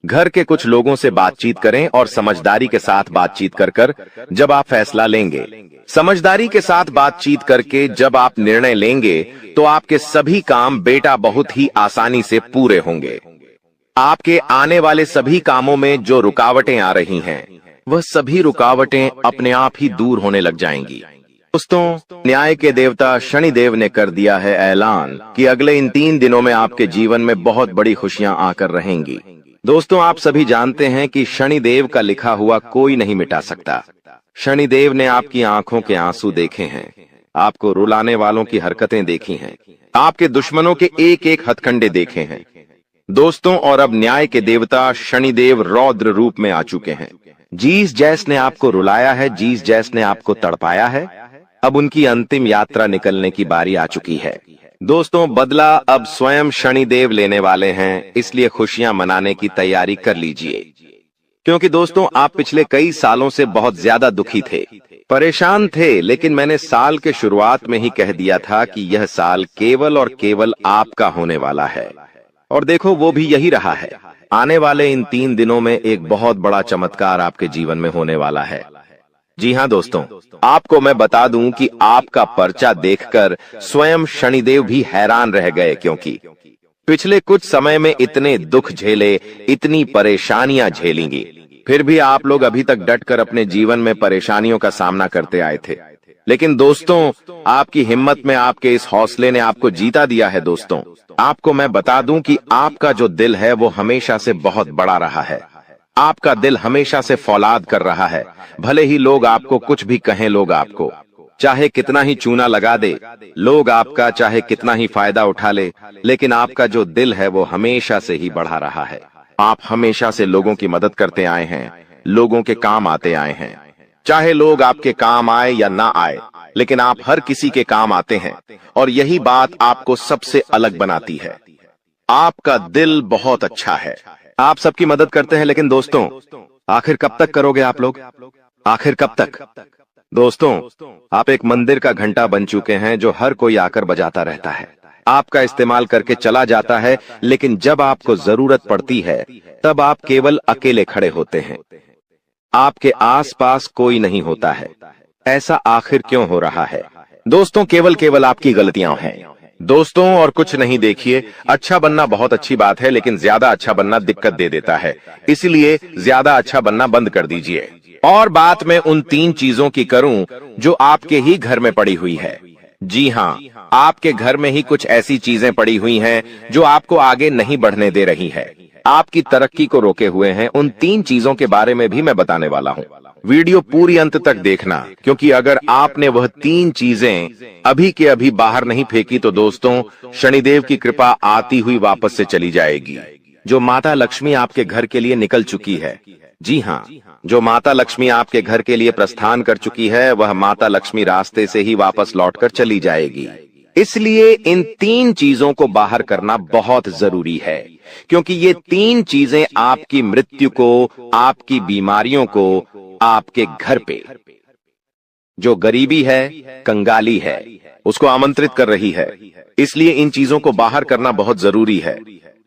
घर के कुछ लोगों से बातचीत करें और समझदारी के साथ बातचीत कर कर जब आप फैसला लेंगे, समझदारी के साथ बातचीत करके जब आप निर्णय लेंगे, तो आपके सभी काम बेटा बहुत ही आसानी से पूरे होंगे। आपके आने वाले सभी कामों में जो रुकावटें आ रही हैं, वह सभी रुकावटें अपने आप ही दूर होने लग जाएंगी। दोस्तों, न्याय के देवता शनिदेव ने कर दिया है ऐलान कि अगले इन 3 दिनों में आपके जीवन में बहुत बड़ी खुशियां आकर रहेंगी। दोस्तों, आप सभी जानते हैं कि शनिदेव का लिखा हुआ कोई नहीं मिटा सकता। शनिदेव ने आपकी आंखों के आंसू देखे हैं, आपको रुलाने वालों की हरकतें देखी हैं, आपके दुश्मनों के एक एक हथकंडे देखे हैं। दोस्तों, और अब न्याय के देवता शनिदेव रौद्र रूप में आ चुके हैं। जिस जैस ने आपको रुलाया है, जिस जैस ने आपको तड़पाया है, अब उनकी अंतिम यात्रा निकलने की बारी आ चुकी है। दोस्तों, बदला अब स्वयं शनिदेव लेने वाले हैं, इसलिए खुशियां मनाने की तैयारी कर लीजिए। क्योंकि दोस्तों, आप पिछले कई सालों से बहुत ज्यादा दुखी थे, परेशान थे, लेकिन मैंने साल के शुरुआत में ही कह दिया था कि यह साल केवल और केवल आपका होने वाला है। और देखो, वो भी यही रहा है। आने वाले इन 3 दिनों में एक बहुत बड़ा चमत्कार आपके जीवन में होने वाला है। जी हाँ दोस्तों, आपको मैं बता दूं कि आपका पर्चा देखकर स्वयं शनिदेव भी हैरान रह गए, क्योंकि पिछले कुछ समय में इतने दुख झेले, इतनी परेशानियां झेलेंगी, फिर भी आप लोग अभी तक डटकर अपने जीवन में परेशानियों का सामना करते आए थे। लेकिन दोस्तों, आपकी हिम्मत में, आपके इस हौसले ने आपको जीता दिया है। दोस्तों, आपको मैं बता दूं कि आपका जो दिल है वो हमेशा से बहुत बड़ा रहा है। आपका दिल हमेशा से फौलाद कर रहा है। भले ही लोग आपको कुछ भी कहें, लोग आपको चाहे कितना ही चूना लगा दे, लोग आपका चाहे कितना ही फायदा उठा ले, लेकिन आपका जो दिल है वो हमेशा से ही बढ़ा रहा है। आप हमेशा से लोगों की मदद करते आए हैं, लोगों के काम आते आए हैं। चाहे लोग आपके काम आए या ना आए, लेकिन आप हर किसी के काम आते हैं, और यही बात आपको सबसे अलग बनाती है। आपका दिल बहुत अच्छा है, आप सबकी मदद करते हैं, लेकिन दोस्तों, आखिर कब तक करोगे आप लोग? आखिर कब तक? दोस्तों, आप एक मंदिर का घंटा बन चुके हैं जो हर कोई आकर बजाता रहता है, आपका इस्तेमाल करके चला जाता है, लेकिन जब आपको जरूरत पड़ती है तब आप केवल अकेले खड़े होते हैं। आपके आसपास कोई नहीं होता है। ऐसा आखिर क्यों हो रहा है? दोस्तों, केवल आपकी गलतियां हैं दोस्तों, और कुछ नहीं। देखिए, अच्छा बनना बहुत अच्छी बात है, लेकिन ज्यादा अच्छा बनना दिक्कत दे देता है। इसलिए ज्यादा अच्छा बनना बंद कर दीजिए। और बात मैं उन 3 चीजों की करूं जो आपके ही घर में पड़ी हुई है। जी हाँ, आपके घर में ही कुछ ऐसी चीजें पड़ी हुई हैं जो आपको आगे नहीं बढ़ने दे रही है, आपकी तरक्की को रोके हुए हैं। उन 3 चीजों के बारे में भी मैं बताने वाला हूं। वीडियो पूरी अंत तक देखना, क्योंकि अगर आपने वह 3 चीजें अभी के अभी बाहर नहीं फेंकी तो दोस्तों, शनिदेव की कृपा आती हुई वापस से चली जाएगी। जो माता लक्ष्मी आपके घर के लिए निकल चुकी है, जी हाँ, जो माता लक्ष्मी आपके घर के लिए प्रस्थान कर चुकी है, वह माता लक्ष्मी रास्ते से ही वापस लौटकर चली जाएगी। इसलिए इन 3 चीजों को बाहर करना बहुत जरूरी है, क्योंकि ये 3 चीजें आपकी मृत्यु को, आपकी बीमारियों को, आपके घर पे जो गरीबी है, कंगाली है, उसको आमंत्रित कर रही है। इसलिए इन चीजों को बाहर करना बहुत जरूरी है।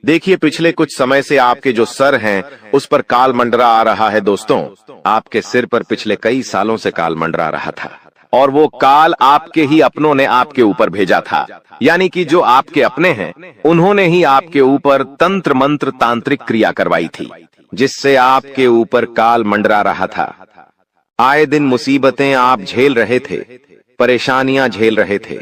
देखिए, पिछले कुछ समय से आपके जो सर हैं, उस पर काल मंडरा आ रहा है। दोस्तों, आपके सिर पर पिछले कई सालों से काल मंडरा रहा था, और वो काल आपके ही अपनों ने आपके ऊपर भेजा था। यानी कि जो आपके अपने हैं, उन्होंने ही आपके ऊपर तंत्र मंत्र तांत्रिक क्रिया करवाई थी, जिससे आपके ऊपर काल मंडरा रहा था। आए दिन मुसीबतें आप झेल रहे थे, परेशानियां झेल रहे थे।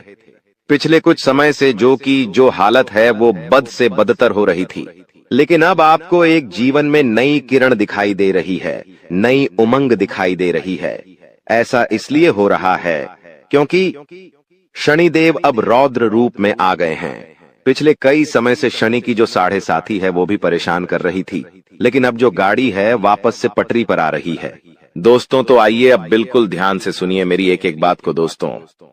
पिछले कुछ समय से जो हालत है वो बद से बदतर हो रही थी, लेकिन अब आपको एक जीवन में नई किरण दिखाई दे रही है, नई उमंग दिखाई दे रही है। ऐसा इसलिए हो रहा है क्योंकि शनिदेव अब रौद्र रूप में आ गए हैं। पिछले कई समय से शनि की जो 7.5 है वो भी परेशान कर रही थी, लेकिन अब जो गाड़ी है वापस से पटरी पर आ रही है। दोस्तों, तो आइए अब बिल्कुल ध्यान से सुनिए मेरी एक एक बात को दोस्तों,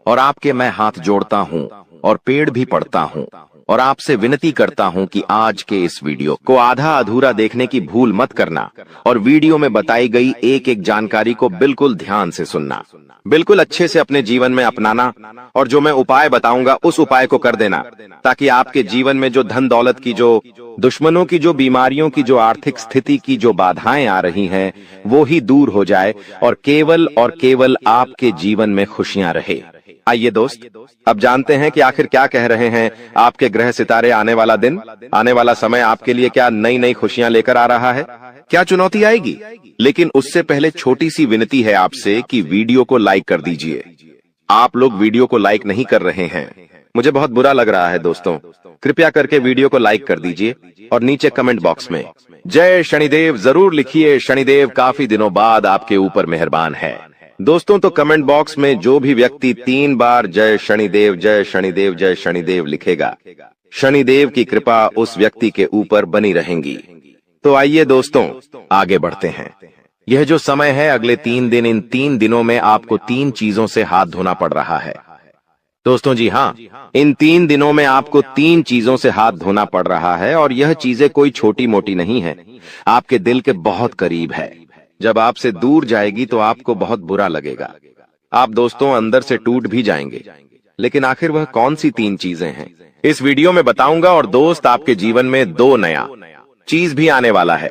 और आपके मैं हाथ जोड़ता हूं और पेड़ भी पड़ता हूं और आपसे विनती करता हूं कि आज के इस वीडियो को आधा अधूरा देखने की भूल मत करना, और वीडियो में बताई गई एक एक जानकारी को बिल्कुल ध्यान से सुनना, बिल्कुल अच्छे से अपने जीवन में अपनाना, और जो मैं उपाय बताऊंगा उस उपाय को कर देना, ताकि आपके जीवन में जो धन दौलत की, जो दुश्मनों की, जो बीमारियों की, जो आर्थिक स्थिति की जो बाधाएं आ रही हैं, वो ही दूर हो जाए और केवल आपके जीवन में खुशियां रहे। आइए दोस्त, अब जानते हैं कि आखिर क्या कह रहे हैं आपके ग्रह सितारे। आने वाला दिन, आने वाला समय आपके लिए क्या नई नई खुशियां लेकर आ रहा है, क्या चुनौती आएगी। लेकिन उससे पहले छोटी सी विनती है आपसे कि वीडियो को लाइक कर दीजिए। आप लोग वीडियो को लाइक नहीं कर रहे हैं, मुझे बहुत बुरा लग रहा है दोस्तों। कृपया करके वीडियो को लाइक कर दीजिए और नीचे कमेंट बॉक्स में जय शनिदेव जरूर लिखिए। शनिदेव काफी दिनों बाद आपके ऊपर मेहरबान है। दोस्तों, तो कमेंट बॉक्स में जो भी व्यक्ति 3 बार जय शनिदेव जय शनिदेव जय शनिदेव लिखेगा, शनिदेव की कृपा उस व्यक्ति के ऊपर बनी रहेगी। तो आइए दोस्तों, आगे बढ़ते हैं। यह जो समय है अगले 3 दिन, इन 3 दिनों में आपको 3 चीजों से हाथ धोना पड़ रहा है दोस्तों। जी हाँ, इन 3 दिनों में आपको 3 चीजों से हाथ धोना पड़ रहा है, और यह चीजें कोई छोटी मोटी नहीं है, आपके दिल के बहुत करीब है। जब आपसे दूर जाएगी तो आपको बहुत बुरा लगेगा, आप दोस्तों अंदर से टूट भी जाएंगे। लेकिन आखिर वह कौन सी 3 चीजें हैं, इस वीडियो में बताऊंगा। और दोस्त, आपके जीवन में 2 नया चीज भी आने वाला है।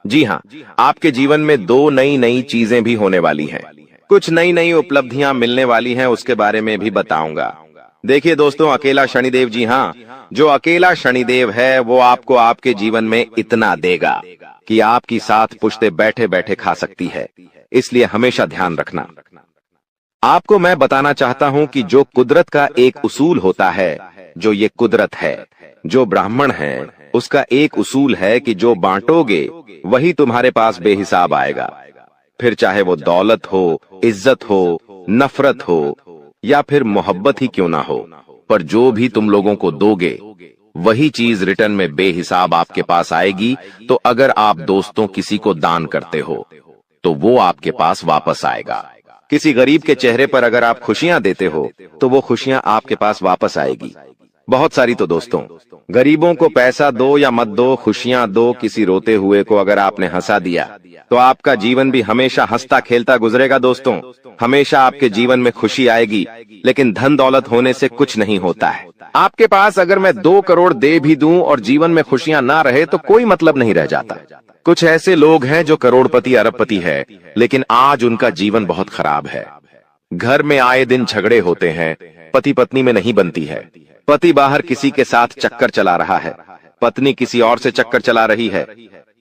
जी हाँ, आपके जीवन में 2 नई चीजें भी होने वाली हैं, कुछ नई उपलब्धियां मिलने वाली हैं, उसके बारे में भी बताऊंगा। देखिए दोस्तों, अकेला शनिदेव, जी हाँ, जो अकेला शनिदेव है वो आपको आपके जीवन में इतना देगा कि आपकी 7 पुश्ते बैठे बैठे खा सकती है। इसलिए हमेशा ध्यान रखना। आपको मैं बताना चाहता हूं कि जो कुदरत का एक उसूल होता है, जो ये कुदरत है, जो ब्राह्मण है, उसका एक उसूल है कि जो बांटोगे वही तुम्हारे पास बेहिसाब आएगा। फिर चाहे वो दौलत हो, इज्जत हो, नफरत हो, या फिर मोहब्बत ही क्यों ना हो, पर जो भी तुम लोगों को दोगे वही चीज रिटर्न में बेहिसाब आपके पास आएगी। तो अगर आप दोस्तों किसी को दान करते हो तो वो आपके पास वापस आएगा। किसी गरीब के चेहरे पर अगर आप खुशियां देते हो तो वो खुशियां आपके पास वापस आएगी। बहुत सारी तो दोस्तों। गरीबों को पैसा दो या मत दो, खुशियां दो, किसी रोते हुए को अगर आपने हंसा दिया तो आपका जीवन भी हमेशा हंसता खेलता गुजरेगा दोस्तों। हमेशा आपके जीवन में खुशी आएगी, लेकिन धन दौलत होने से कुछ नहीं होता है। आपके पास अगर मैं 2 करोड़ दे भी दूं और जीवन में खुशियां ना रहे तो कोई मतलब नहीं रह जाता। कुछ ऐसे लोग हैं जो करोड़पति अरबपति है, लेकिन आज उनका जीवन बहुत खराब है। घर में आए दिन झगड़े होते हैं, पति पत्नी में नहीं बनती है, पति बाहर किसी के साथ चक्कर चला रहा है, पत्नी किसी और से चक्कर चला रही है,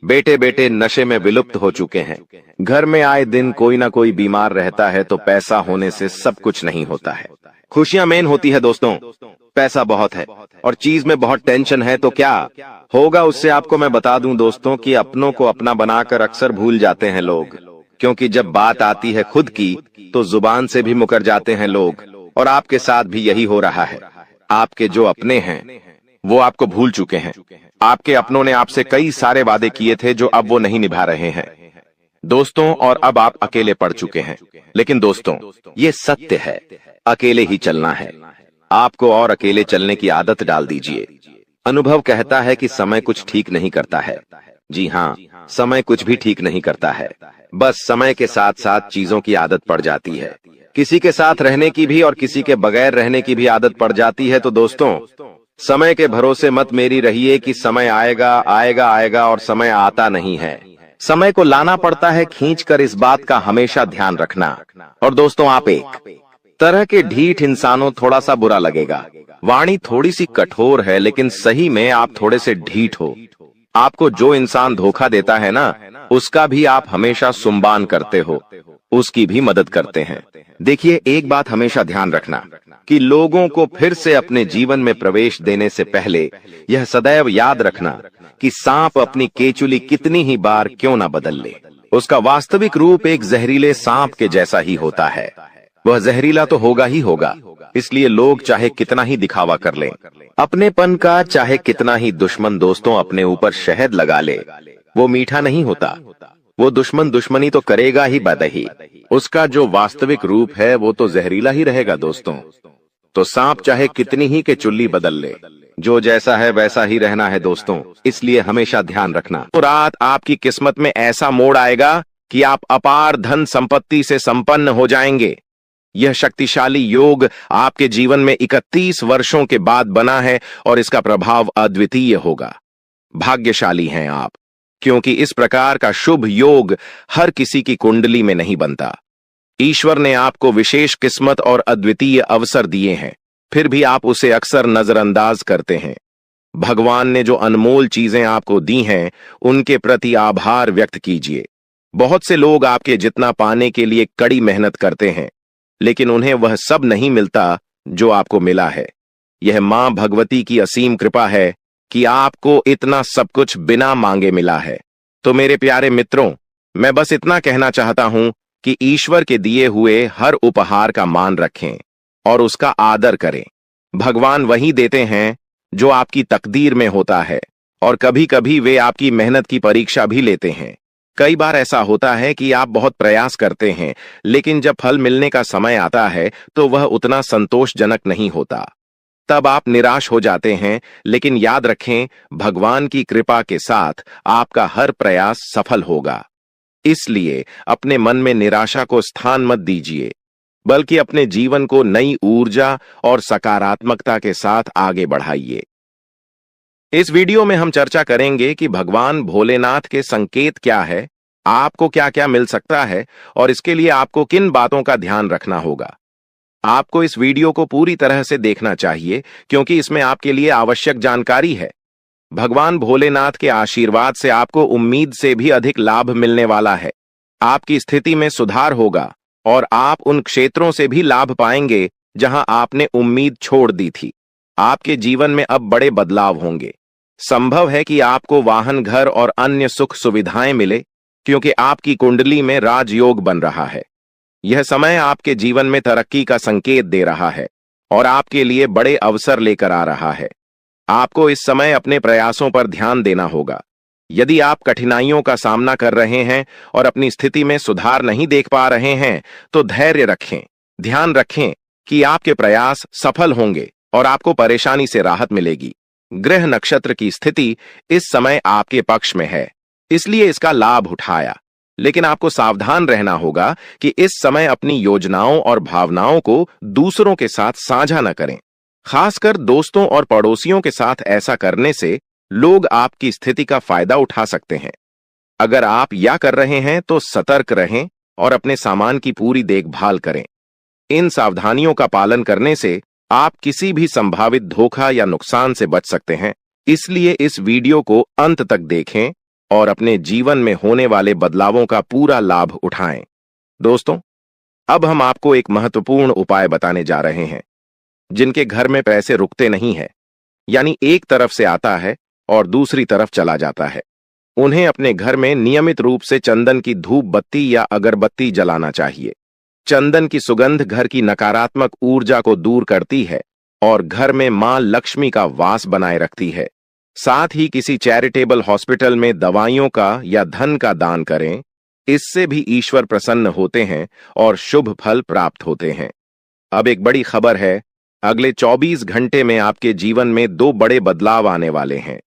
बेटे बेटे नशे में विलुप्त हो चुके हैं, घर में आए दिन कोई ना कोई बीमार रहता है, तो पैसा होने से सब कुछ नहीं होता है। खुशियां मेन होती है दोस्तों। पैसा बहुत है और चीज में बहुत टेंशन है तो क्या होगा उससे आपको मैं बता दूं दोस्तों कि अपनों को अपना बनाकर अक्सर भूल जाते हैं लोग, क्योंकि जब बात आती है खुद की तो जुबान से भी मुकर जाते हैं लोग। और आपके साथ भी यही हो रहा है। आपके जो अपने हैं वो आपको भूल चुके हैं। आपके अपनों ने आपसे कई सारे वादे किए थे जो अब वो नहीं निभा रहे हैं दोस्तों, और अब आप अकेले पड़ चुके हैं। लेकिन दोस्तों, ये सत्य है, अकेले ही चलना है आपको, और अकेले चलने की आदत डाल दीजिए। अनुभव कहता है कि समय कुछ ठीक नहीं करता है। जी हाँ, समय कुछ भी ठीक नहीं करता है। बस समय के साथ साथ चीजों की आदत पड़ जाती है। किसी के साथ रहने की भी और किसी के बगैर रहने की भी आदत पड़ जाती है। तो दोस्तों, समय के भरोसे मत मेरी रहिए कि समय आएगा आएगा आएगा और समय आता नहीं है। समय को लाना पड़ता है खींच कर, इस बात का हमेशा ध्यान रखना। और दोस्तों, आप एक तरह के ढीठ इंसानों, थोड़ा सा बुरा लगेगा, वाणी थोड़ी सी कठोर है, लेकिन सही में आप थोड़े से ढीठ हो। आपको जो इंसान धोखा देता है ना, उसका भी आप हमेशा सुम्बान करते हो, उसकी भी मदद करते हैं। देखिए, एक बात हमेशा ध्यान रखना कि लोगों को फिर से अपने जीवन में प्रवेश देने से पहले यह सदैव याद रखना कि सांप अपनी केचुली कितनी ही बार क्यों ना बदल ले, उसका वास्तविक रूप एक जहरीले सांप के जैसा ही होता है। वह जहरीला तो होगा ही होगा। इसलिए लोग चाहे कितना ही दिखावा कर लें अपनेपन का, चाहे कितना ही दुश्मन दोस्तों अपने ऊपर शहद लगा ले, वो मीठा नहीं होता। वो दुश्मन दुश्मनी तो करेगा ही बदही, उसका जो वास्तविक रूप है वो तो जहरीला ही रहेगा दोस्तों। तो सांप चाहे कितनी ही के चुल्ली बदल ले, जो जैसा है वैसा ही रहना है दोस्तों। इसलिए हमेशा ध्यान रखना, तो रात आपकी किस्मत में ऐसा मोड़ आएगा कि आप अपार धन संपत्ति से संपन्न हो जाएंगे। यह शक्तिशाली योग आपके जीवन में 31 वर्षों के बाद बना है और इसका प्रभाव अद्वितीय होगा। भाग्यशाली हैं आप, क्योंकि इस प्रकार का शुभ योग हर किसी की कुंडली में नहीं बनता। ईश्वर ने आपको विशेष किस्मत और अद्वितीय अवसर दिए हैं, फिर भी आप उसे अक्सर नजरअंदाज करते हैं। भगवान ने जो अनमोल चीजें आपको दी हैं, उनके प्रति आभार व्यक्त कीजिए। बहुत से लोग आपके जितना पाने के लिए कड़ी मेहनत करते हैं, लेकिन उन्हें वह सब नहीं मिलता जो आपको मिला है। यह मां भगवती की असीम कृपा है कि आपको इतना सब कुछ बिना मांगे मिला है। तो मेरे प्यारे मित्रों, मैं बस इतना कहना चाहता हूं कि ईश्वर के दिए हुए हर उपहार का मान रखें और उसका आदर करें। भगवान वही देते हैं जो आपकी तकदीर में होता है, और कभी कभी वे आपकी मेहनत की परीक्षा भी लेते हैं। कई बार ऐसा होता है कि आप बहुत प्रयास करते हैं, लेकिन जब फल मिलने का समय आता है तो वह उतना संतोषजनक नहीं होता। तब आप निराश हो जाते हैं, लेकिन याद रखें, भगवान की कृपा के साथ आपका हर प्रयास सफल होगा। इसलिए अपने मन में निराशा को स्थान मत दीजिए, बल्कि अपने जीवन को नई ऊर्जा और सकारात्मकता के साथ आगे बढ़ाइए। इस वीडियो में हम चर्चा करेंगे कि भगवान भोलेनाथ के संकेत क्या है, आपको क्या क्या मिल सकता है, और इसके लिए आपको किन बातों का ध्यान रखना होगा। आपको इस वीडियो को पूरी तरह से देखना चाहिए, क्योंकि इसमें आपके लिए आवश्यक जानकारी है। भगवान भोलेनाथ के आशीर्वाद से आपको उम्मीद से भी अधिक लाभ मिलने वाला है। आपकी स्थिति में सुधार होगा और आप उन क्षेत्रों से भी लाभ पाएंगे जहां आपने उम्मीद छोड़ दी थी। आपके जीवन में अब बड़े बदलाव होंगे। संभव है कि आपको वाहन, घर और अन्य सुख सुविधाएं मिले, क्योंकि आपकी कुंडली में राजयोग बन रहा है। यह समय आपके जीवन में तरक्की का संकेत दे रहा है और आपके लिए बड़े अवसर लेकर आ रहा है। आपको इस समय अपने प्रयासों पर ध्यान देना होगा। यदि आप कठिनाइयों का सामना कर रहे हैं और अपनी स्थिति में सुधार नहीं देख पा रहे हैं, तो धैर्य रखें। ध्यान रखें कि आपके प्रयास सफल होंगे और आपको परेशानी से राहत मिलेगी। ग्रह नक्षत्र की स्थिति इस समय आपके पक्ष में है, इसलिए इसका लाभ उठाया। लेकिन आपको सावधान रहना होगा कि इस समय अपनी योजनाओं और भावनाओं को दूसरों के साथ साझा न करें। खासकर दोस्तों और पड़ोसियों के साथ ऐसा करने से लोग आपकी स्थिति का फायदा उठा सकते हैं। अगर आप या कर रहे हैं तो सतर्क रहें और अपने सामान की पूरी देखभाल करें। इन सावधानियों का पालन करने से आप किसी भी संभावित धोखा या नुकसान से बच सकते हैं। इसलिए इस वीडियो को अंत तक देखें और अपने जीवन में होने वाले बदलावों का पूरा लाभ उठाएं। दोस्तों, अब हम आपको एक महत्वपूर्ण उपाय बताने जा रहे हैं। जिनके घर में पैसे रुकते नहीं है, यानी एक तरफ से आता है और दूसरी तरफ चला जाता है, उन्हें अपने घर में नियमित रूप से चंदन की धूप बत्ती या अगरबत्ती जलाना चाहिए। चंदन की सुगंध घर की नकारात्मक ऊर्जा को दूर करती है और घर में मां लक्ष्मी का वास बनाए रखती है। साथ ही किसी चैरिटेबल हॉस्पिटल में दवाइयों का या धन का दान करें। इससे भी ईश्वर प्रसन्न होते हैं और शुभ फल प्राप्त होते हैं। अब एक बड़ी खबर है, अगले 24 घंटे में आपके जीवन में 2 बड़े बदलाव आने वाले हैं।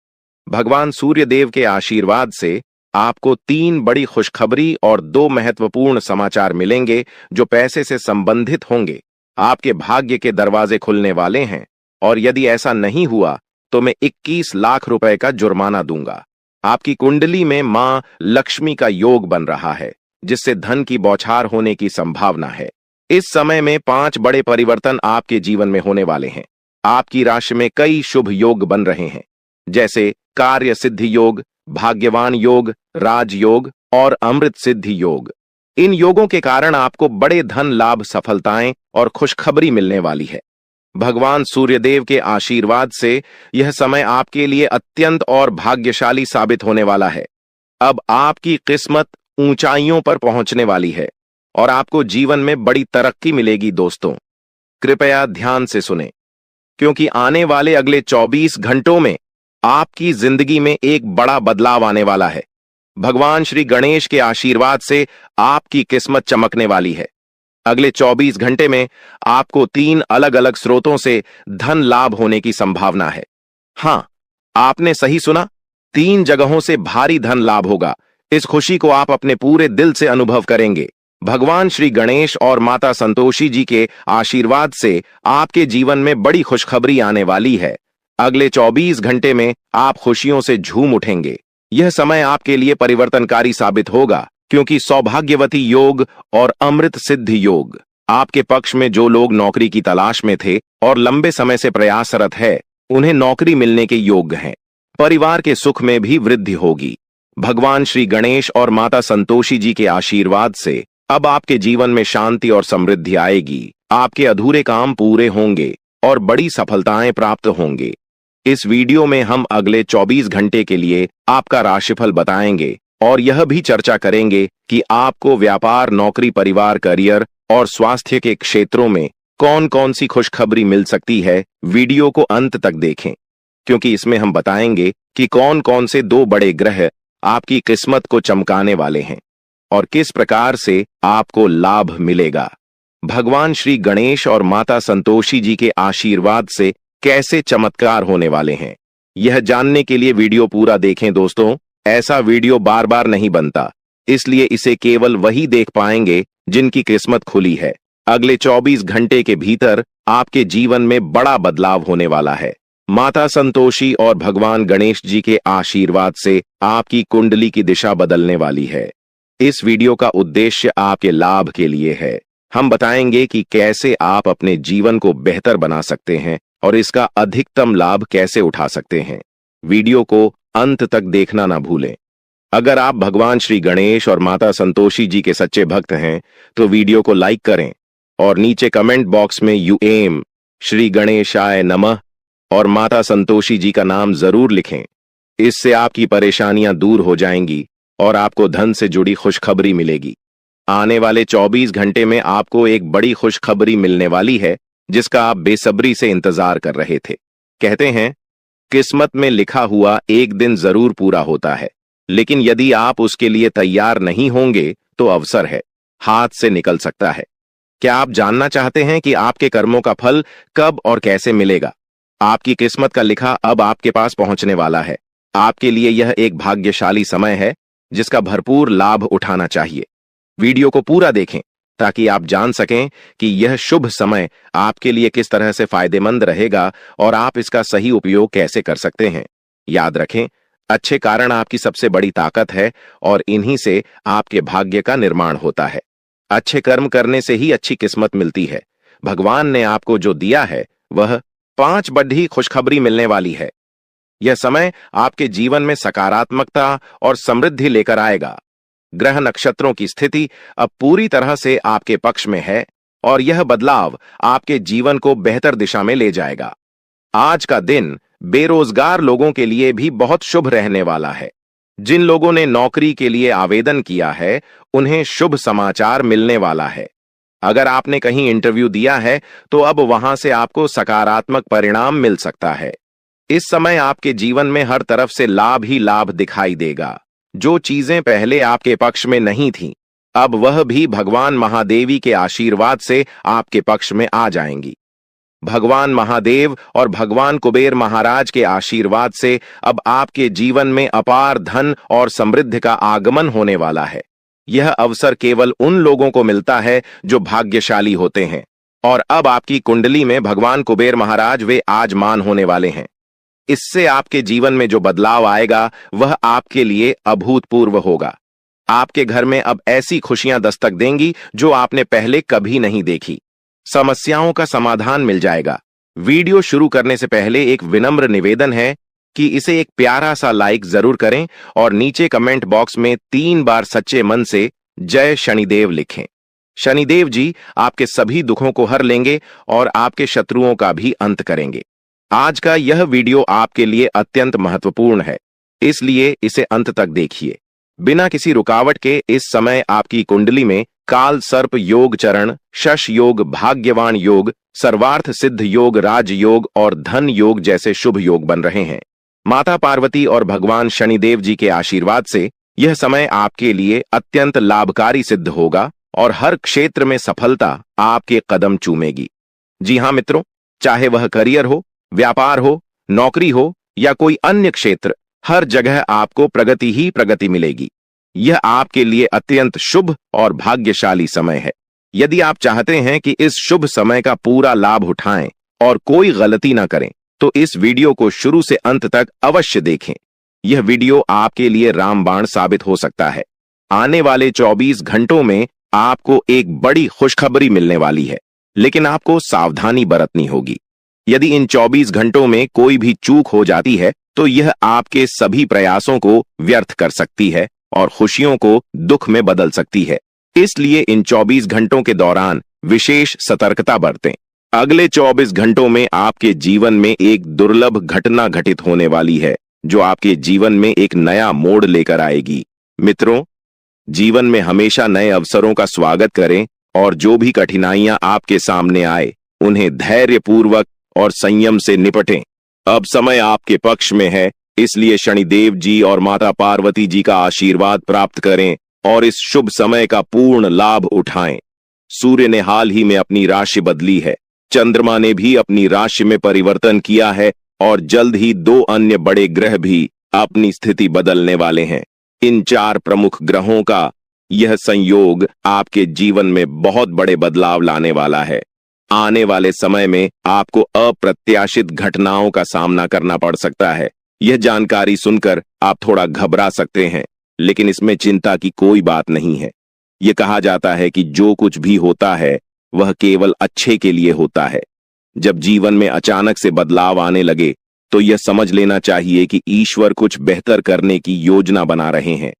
भगवान सूर्य देव के आशीर्वाद से आपको 3 बड़ी खुशखबरी और 2 महत्वपूर्ण समाचार मिलेंगे जो पैसे से संबंधित होंगे। आपके भाग्य के दरवाजे खुलने वाले हैं और यदि ऐसा नहीं हुआ तो मैं 21 लाख रुपए का जुर्माना दूंगा। आपकी कुंडली में मां लक्ष्मी का योग बन रहा है, जिससे धन की बौछार होने की संभावना है। इस समय में 5 बड़े परिवर्तन आपके जीवन में होने वाले हैं। आपकी राशि में कई शुभ योग बन रहे हैं, जैसे कार्य सिद्धि योग, भाग्यवान योग, राजयोग और अमृत सिद्धि योग। इन योगों के कारण आपको बड़े धन लाभ, सफलताएं और खुशखबरी मिलने वाली है। भगवान सूर्यदेव के आशीर्वाद से यह समय आपके लिए अत्यंत और भाग्यशाली साबित होने वाला है। अब आपकी किस्मत ऊंचाइयों पर पहुंचने वाली है और आपको जीवन में बड़ी तरक्की मिलेगी। दोस्तों, कृपया ध्यान से सुनें, क्योंकि आने वाले अगले 24 घंटों में आपकी जिंदगी में एक बड़ा बदलाव आने वाला है। भगवान श्री गणेश के आशीर्वाद से आपकी किस्मत चमकने वाली है। अगले 24 घंटे में आपको 3 अलग अलग स्रोतों से धन लाभ होने की संभावना है। हां, आपने सही सुना, 3 जगहों से भारी धन लाभ होगा। इस खुशी को आप अपने पूरे दिल से अनुभव करेंगे। भगवान श्री गणेश और माता संतोषी जी के आशीर्वाद से आपके जीवन में बड़ी खुशखबरी आने वाली है। अगले 24 घंटे में आप खुशियों से झूम उठेंगे। यह समय आपके लिए परिवर्तनकारी साबित होगा, क्योंकि सौभाग्यवती योग और अमृत सिद्धि योग आपके पक्ष में। जो लोग नौकरी की तलाश में थे और लंबे समय से प्रयासरत है, उन्हें नौकरी मिलने के योग्य हैं। परिवार के सुख में भी वृद्धि होगी। भगवान श्री गणेश और माता संतोषी जी के आशीर्वाद से अब आपके जीवन में शांति और समृद्धि आएगी। आपके अधूरे काम पूरे होंगे और बड़ी सफलताएं प्राप्त होंगे। इस वीडियो में हम अगले 24 घंटे के लिए आपका राशिफल बताएंगे और यह भी चर्चा करेंगे कि आपको व्यापार, नौकरी, परिवार, करियर और स्वास्थ्य के क्षेत्रों में कौन कौन सी खुशखबरी मिल सकती है। वीडियो को अंत तक देखें, क्योंकि इसमें हम बताएंगे कि कौन कौन से 2 बड़े ग्रह आपकी किस्मत को चमकाने वाले हैं और किस प्रकार से आपको लाभ मिलेगा। भगवान श्री गणेश और माता संतोषी जी के आशीर्वाद से कैसे चमत्कार होने वाले हैं, यह जानने के लिए वीडियो पूरा देखें। दोस्तों, ऐसा वीडियो बार बार नहीं बनता, इसलिए इसे केवल वही देख पाएंगे जिनकी किस्मत खुली है। अगले 24 घंटे के भीतर आपके जीवन में बड़ा बदलाव होने वाला है। माता संतोषी और भगवान गणेश जी के आशीर्वाद से आपकी कुंडली की दिशा बदलने वाली है। इस वीडियो का उद्देश्य आपके लाभ के लिए है। हम बताएंगे कि कैसे आप अपने जीवन को बेहतर बना सकते हैं और इसका अधिकतम लाभ कैसे उठा सकते हैं। वीडियो को अंत तक देखना ना भूलें। अगर आप भगवान श्री गणेश और माता संतोषी जी के सच्चे भक्त हैं तो वीडियो को लाइक करें और नीचे कमेंट बॉक्स में यूएम श्री गणेशाय नमः और माता संतोषी जी का नाम जरूर लिखें। इससे आपकी परेशानियां दूर हो जाएंगी और आपको धन से जुड़ी खुशखबरी मिलेगी। आने वाले 24 घंटे में आपको एक बड़ी खुशखबरी मिलने वाली है, जिसका आप बेसब्री से इंतजार कर रहे थे। कहते हैं, किस्मत में लिखा हुआ एक दिन जरूर पूरा होता है, लेकिन यदि आप उसके लिए तैयार नहीं होंगे तो अवसर है, हाथ से निकल सकता है। क्या आप जानना चाहते हैं कि आपके कर्मों का फल कब और कैसे मिलेगा? आपकी किस्मत का लिखा अब आपके पास पहुंचने वाला है। आपके लिए यह एक भाग्यशाली समय है जिसका भरपूर लाभ उठाना चाहिए। वीडियो को पूरा देखें ताकि आप जान सकें कि यह शुभ समय आपके लिए किस तरह से फायदेमंद रहेगा और आप इसका सही उपयोग कैसे कर सकते हैं। याद रखें, अच्छे कारण आपकी सबसे बड़ी ताकत है और इन्हीं से आपके भाग्य का निर्माण होता है। अच्छे कर्म करने से ही अच्छी किस्मत मिलती है। भगवान ने आपको जो दिया है वह 5 बड़ी खुशखबरी मिलने वाली है। यह समय आपके जीवन में सकारात्मकता और समृद्धि लेकर आएगा। ग्रह नक्षत्रों की स्थिति अब पूरी तरह से आपके पक्ष में है और यह बदलाव आपके जीवन को बेहतर दिशा में ले जाएगा। आज का दिन बेरोजगार लोगों के लिए भी बहुत शुभ रहने वाला है। जिन लोगों ने नौकरी के लिए आवेदन किया है, उन्हें शुभ समाचार मिलने वाला है। अगर आपने कहीं इंटरव्यू दिया है, तो अब वहां से आपको सकारात्मक परिणाम मिल सकता है। इस समय आपके जीवन में हर तरफ से लाभ ही लाभ दिखाई देगा। जो चीजें पहले आपके पक्ष में नहीं थीं, अब वह भी भगवान महादेवी के आशीर्वाद से आपके पक्ष में आ जाएंगी। भगवान महादेव और भगवान कुबेर महाराज के आशीर्वाद से अब आपके जीवन में अपार धन और समृद्धि का आगमन होने वाला है। यह अवसर केवल उन लोगों को मिलता है जो भाग्यशाली होते हैं और अब आपकी कुंडली में भगवान कुबेर महाराज वे आजमान होने वाले हैं। इससे आपके जीवन में जो बदलाव आएगा वह आपके लिए अभूतपूर्व होगा। आपके घर में अब ऐसी खुशियां दस्तक देंगी जो आपने पहले कभी नहीं देखी। समस्याओं का समाधान मिल जाएगा। वीडियो शुरू करने से पहले एक विनम्र निवेदन है कि इसे एक प्यारा सा लाइक जरूर करें और नीचे कमेंट बॉक्स में 3 बार सच्चे मन से जय शनिदेव लिखें। शनिदेव जी आपके सभी दुखों को हर लेंगे और आपके शत्रुओं का भी अंत करेंगे। आज का यह वीडियो आपके लिए अत्यंत महत्वपूर्ण है, इसलिए इसे अंत तक देखिए। बिना किसी रुकावट के इस समय आपकी कुंडली में काल सर्प योग चरण, शश योग, भाग्यवान योग, सर्वार्थ सिद्ध योग, राज योग और धन योग जैसे शुभ योग बन रहे हैं। माता पार्वती और भगवान शनिदेव जी के आशीर्वाद से यह समय आपके लिए अत्यंत लाभकारी सिद्ध होगा और हर क्षेत्र में सफलता आपके कदम चूमेगी। जी हां मित्रों, चाहे वह करियर हो, व्यापार हो, नौकरी हो या कोई अन्य क्षेत्र, हर जगह आपको प्रगति ही प्रगति मिलेगी। यह आपके लिए अत्यंत शुभ और भाग्यशाली समय है। यदि आप चाहते हैं कि इस शुभ समय का पूरा लाभ उठाएं और कोई गलती ना करें, तो इस वीडियो को शुरू से अंत तक अवश्य देखें। यह वीडियो आपके लिए रामबाण साबित हो सकता है। आने वाले 24 घंटों में आपको एक बड़ी खुशखबरी मिलने वाली है, लेकिन आपको सावधानी बरतनी होगी। यदि इन 24 घंटों में कोई भी चूक हो जाती है, तो यह आपके सभी प्रयासों को व्यर्थ कर सकती है और खुशियों को दुख में बदल सकती है। इसलिए इन 24 घंटों के दौरान विशेष सतर्कता बरतें। अगले 24 घंटों में आपके जीवन में एक दुर्लभ घटना घटित होने वाली है, जो आपके जीवन में एक नया मोड़ लेकर आएगी। मित्रों, जीवन में हमेशा नए अवसरों का स्वागत करें और जो भी कठिनाइयां आपके सामने आए, उन्हें धैर्यपूर्वक और संयम से निपटें। अब समय आपके पक्ष में है, इसलिए शनिदेव जी और माता पार्वती जी का आशीर्वाद प्राप्त करें और इस शुभ समय का पूर्ण लाभ उठाएं। सूर्य ने हाल ही में अपनी राशि बदली है, चंद्रमा ने भी अपनी राशि में परिवर्तन किया है और जल्द ही 2 अन्य बड़े ग्रह भी अपनी स्थिति बदलने वाले हैं। इन 4 प्रमुख ग्रहों का यह संयोग आपके जीवन में बहुत बड़े बदलाव लाने वाला है। आने वाले समय में आपको अप्रत्याशित घटनाओं का सामना करना पड़ सकता है। यह जानकारी सुनकर आप थोड़ा घबरा सकते हैं, लेकिन इसमें चिंता की कोई बात नहीं है। यह कहा जाता है कि जो कुछ भी होता है वह केवल अच्छे के लिए होता है। जब जीवन में अचानक से बदलाव आने लगे, तो यह समझ लेना चाहिए कि ईश्वर कुछ बेहतर करने की योजना बना रहे हैं।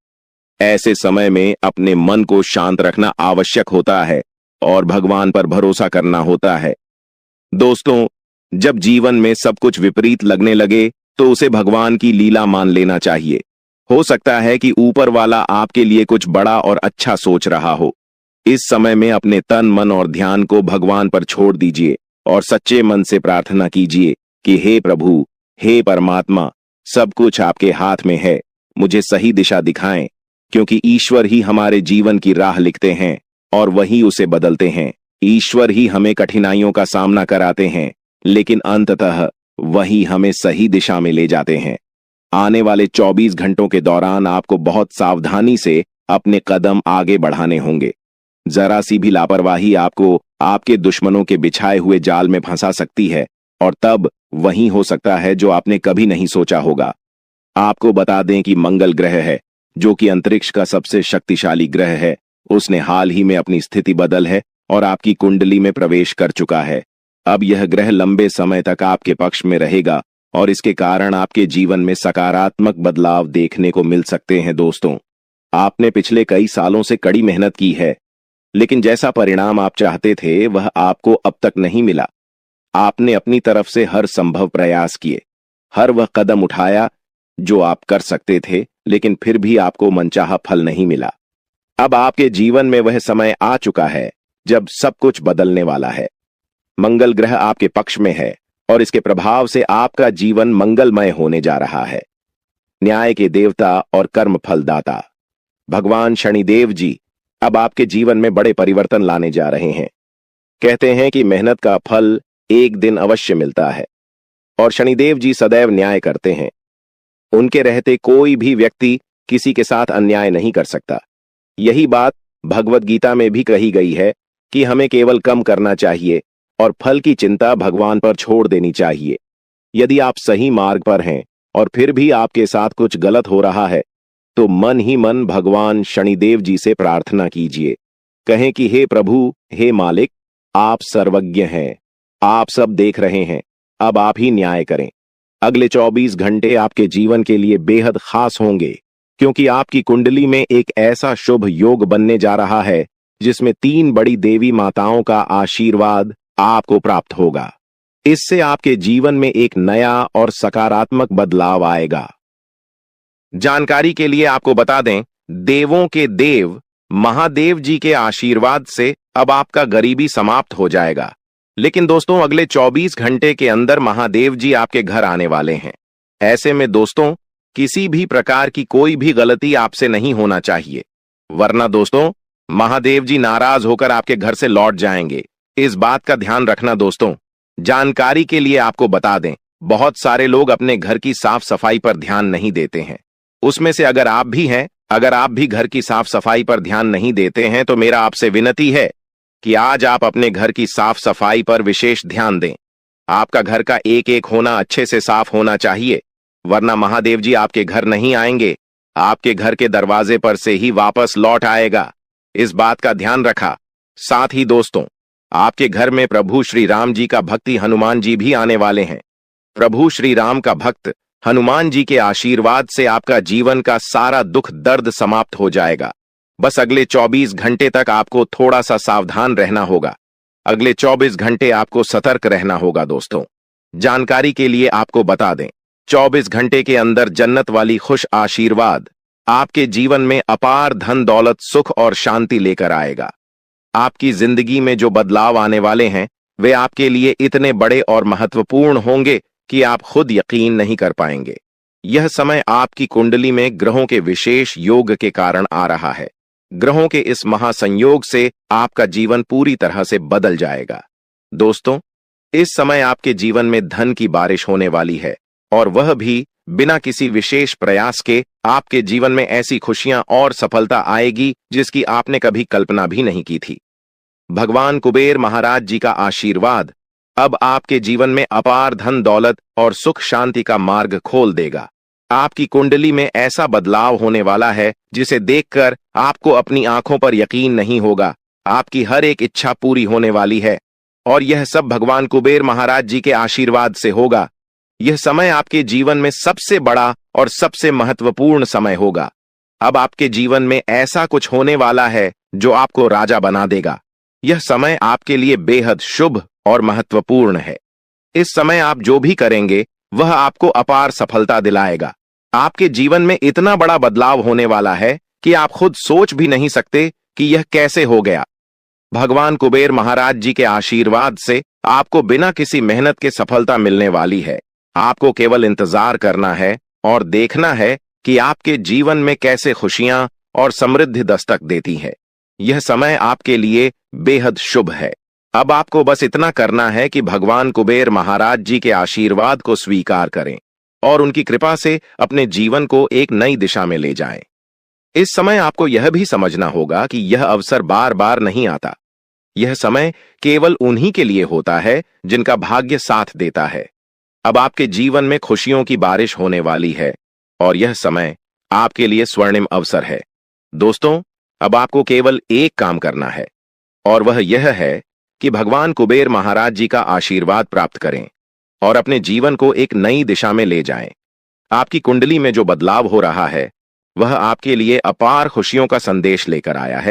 ऐसे समय में अपने मन को शांत रखना आवश्यक होता है और भगवान पर भरोसा करना होता है। दोस्तों, जब जीवन में सब कुछ विपरीत लगने लगे, तो उसे भगवान की लीला मान लेना चाहिए। हो सकता है कि ऊपर वाला आपके लिए कुछ बड़ा और अच्छा सोच रहा हो। इस समय में अपने तन, मन और ध्यान को भगवान पर छोड़ दीजिए और सच्चे मन से प्रार्थना कीजिए कि हे प्रभु, हे परमात्मा, सब कुछ आपके हाथ में है, मुझे सही दिशा दिखाएं, क्योंकि ईश्वर ही हमारे जीवन की राह लिखते हैं और वही उसे बदलते हैं। ईश्वर ही हमें कठिनाइयों का सामना कराते हैं, लेकिन अंततः वही हमें सही दिशा में ले जाते हैं। आने वाले 24 घंटों के दौरान आपको बहुत सावधानी से अपने कदम आगे बढ़ाने होंगे। जरा सी भी लापरवाही आपको आपके दुश्मनों के बिछाए हुए जाल में फंसा सकती है, और तब वही हो सकता है जो आपने कभी नहीं सोचा होगा। आपको बता दें कि मंगल ग्रह है, जो कि अंतरिक्ष का सबसे शक्तिशाली ग्रह है, उसने हाल ही में अपनी स्थिति बदल है और आपकी कुंडली में प्रवेश कर चुका है। अब यह ग्रह लंबे समय तक आपके पक्ष में रहेगा और इसके कारण आपके जीवन में सकारात्मक बदलाव देखने को मिल सकते हैं। दोस्तों, आपने पिछले कई सालों से कड़ी मेहनत की है, लेकिन जैसा परिणाम आप चाहते थे वह आपको अब तक नहीं मिला। आपने अपनी तरफ से हर संभव प्रयास किए, हर वह कदम उठाया जो आप कर सकते थे, लेकिन फिर भी आपको मनचाहा फल नहीं मिला। अब आपके जीवन में वह समय आ चुका है जब सब कुछ बदलने वाला है। मंगल ग्रह आपके पक्ष में है और इसके प्रभाव से आपका जीवन मंगलमय होने जा रहा है। न्याय के देवता और कर्म फलदाता भगवान शनिदेव जी अब आपके जीवन में बड़े परिवर्तन लाने जा रहे हैं। कहते हैं कि मेहनत का फल एक दिन अवश्य मिलता है, और शनिदेव जी सदैव न्याय करते हैं। उनके रहते कोई भी व्यक्ति किसी के साथ अन्याय नहीं कर सकता। यही बात भगवत गीता में भी कही गई है कि हमें केवल कम करना चाहिए और फल की चिंता भगवान पर छोड़ देनी चाहिए। यदि आप सही मार्ग पर हैं और फिर भी आपके साथ कुछ गलत हो रहा है, तो मन ही मन भगवान शनिदेव जी से प्रार्थना कीजिए। कहें कि हे प्रभु, हे मालिक, आप सर्वज्ञ हैं, आप सब देख रहे हैं, अब आप ही न्याय करें। अगले 24 घंटे आपके जीवन के लिए बेहद खास होंगे, क्योंकि आपकी कुंडली में एक ऐसा शुभ योग बनने जा रहा है जिसमें 3 बड़ी देवी माताओं का आशीर्वाद आपको प्राप्त होगा। इससे आपके जीवन में एक नया और सकारात्मक बदलाव आएगा। जानकारी के लिए आपको बता दें, देवों के देव महादेव जी के आशीर्वाद से अब आपका गरीबी समाप्त हो जाएगा। लेकिन दोस्तों, अगले 24 घंटे के अंदर महादेव जी आपके घर आने वाले हैं। ऐसे में दोस्तों, किसी भी प्रकार की कोई भी गलती आपसे नहीं होना चाहिए, वरना दोस्तों महादेव जी नाराज होकर आपके घर से लौट जाएंगे। इस बात का ध्यान रखना दोस्तों। जानकारी के लिए आपको बता दें, बहुत सारे लोग अपने घर की साफ सफाई पर ध्यान नहीं देते हैं। उसमें से अगर आप भी हैं, अगर आप भी घर की साफ सफाई पर ध्यान नहीं देते हैं, तो मेरा आपसे विनती है कि आज आप अपने घर की साफ सफाई पर विशेष ध्यान दें। आपका घर का एक एक होना अच्छे से साफ होना चाहिए, वरना महादेव जी आपके घर नहीं आएंगे, आपके घर के दरवाजे पर से ही वापस लौट आएगा। इस बात का ध्यान रखा। साथ ही दोस्तों, आपके घर में प्रभु श्री राम जी का भक्ति हनुमान जी भी आने वाले हैं। प्रभु श्री राम का भक्त हनुमान जी के आशीर्वाद से आपका जीवन का सारा दुख दर्द समाप्त हो जाएगा। बस अगले 24 घंटे तक आपको थोड़ा सा सावधान रहना होगा। अगले 24 घंटे आपको सतर्क रहना होगा। दोस्तों, जानकारी के लिए आपको बता दें, 24 घंटे के अंदर जन्नत वाली खुश आशीर्वाद आपके जीवन में अपार धन दौलत सुख और शांति लेकर आएगा। आपकी जिंदगी में जो बदलाव आने वाले हैं वे आपके लिए इतने बड़े और महत्वपूर्ण होंगे कि आप खुद यकीन नहीं कर पाएंगे। यह समय आपकी कुंडली में ग्रहों के विशेष योग के कारण आ रहा है। ग्रहों के इस महासंयोग से आपका जीवन पूरी तरह से बदल जाएगा। दोस्तों, इस समय आपके जीवन में धन की बारिश होने वाली है, और वह भी बिना किसी विशेष प्रयास के। आपके जीवन में ऐसी खुशियां और सफलता आएगी जिसकी आपने कभी कल्पना भी नहीं की थी। भगवान कुबेर महाराज जी का आशीर्वाद अब आपके जीवन में अपार धन दौलत और सुख शांति का मार्ग खोल देगा। आपकी कुंडली में ऐसा बदलाव होने वाला है जिसे देखकर आपको अपनी आंखों पर यकीन नहीं होगा। आपकी हर एक इच्छा पूरी होने वाली है, और यह सब भगवान कुबेर महाराज जी के आशीर्वाद से होगा। यह समय आपके जीवन में सबसे बड़ा और सबसे महत्वपूर्ण समय होगा। अब आपके जीवन में ऐसा कुछ होने वाला है जो आपको राजा बना देगा। यह समय आपके लिए बेहद शुभ और महत्वपूर्ण है। इस समय आप जो भी करेंगे वह आपको अपार सफलता दिलाएगा। आपके जीवन में इतना बड़ा बदलाव होने वाला है कि आप खुद सोच भी नहीं सकते कि यह कैसे हो गया। भगवान कुबेर महाराज जी के आशीर्वाद से आपको बिना किसी मेहनत के सफलता मिलने वाली है। आपको केवल इंतजार करना है और देखना है कि आपके जीवन में कैसे खुशियां और समृद्धि दस्तक देती है। यह समय आपके लिए बेहद शुभ है। अब आपको बस इतना करना है कि भगवान कुबेर महाराज जी के आशीर्वाद को स्वीकार करें और उनकी कृपा से अपने जीवन को एक नई दिशा में ले जाएं। इस समय आपको यह भी समझना होगा कि यह अवसर बार बार नहीं आता। यह समय केवल उन्हीं के लिए होता है जिनका भाग्य साथ देता है। अब आपके जीवन में खुशियों की बारिश होने वाली है और यह समय आपके लिए स्वर्णिम अवसर है। दोस्तों, अब आपको केवल एक काम करना है और वह यह है कि भगवान कुबेर महाराज जी का आशीर्वाद प्राप्त करें और अपने जीवन को एक नई दिशा में ले जाएं। आपकी कुंडली में जो बदलाव हो रहा है वह आपके लिए अपार खुशियों का संदेश लेकर आया है।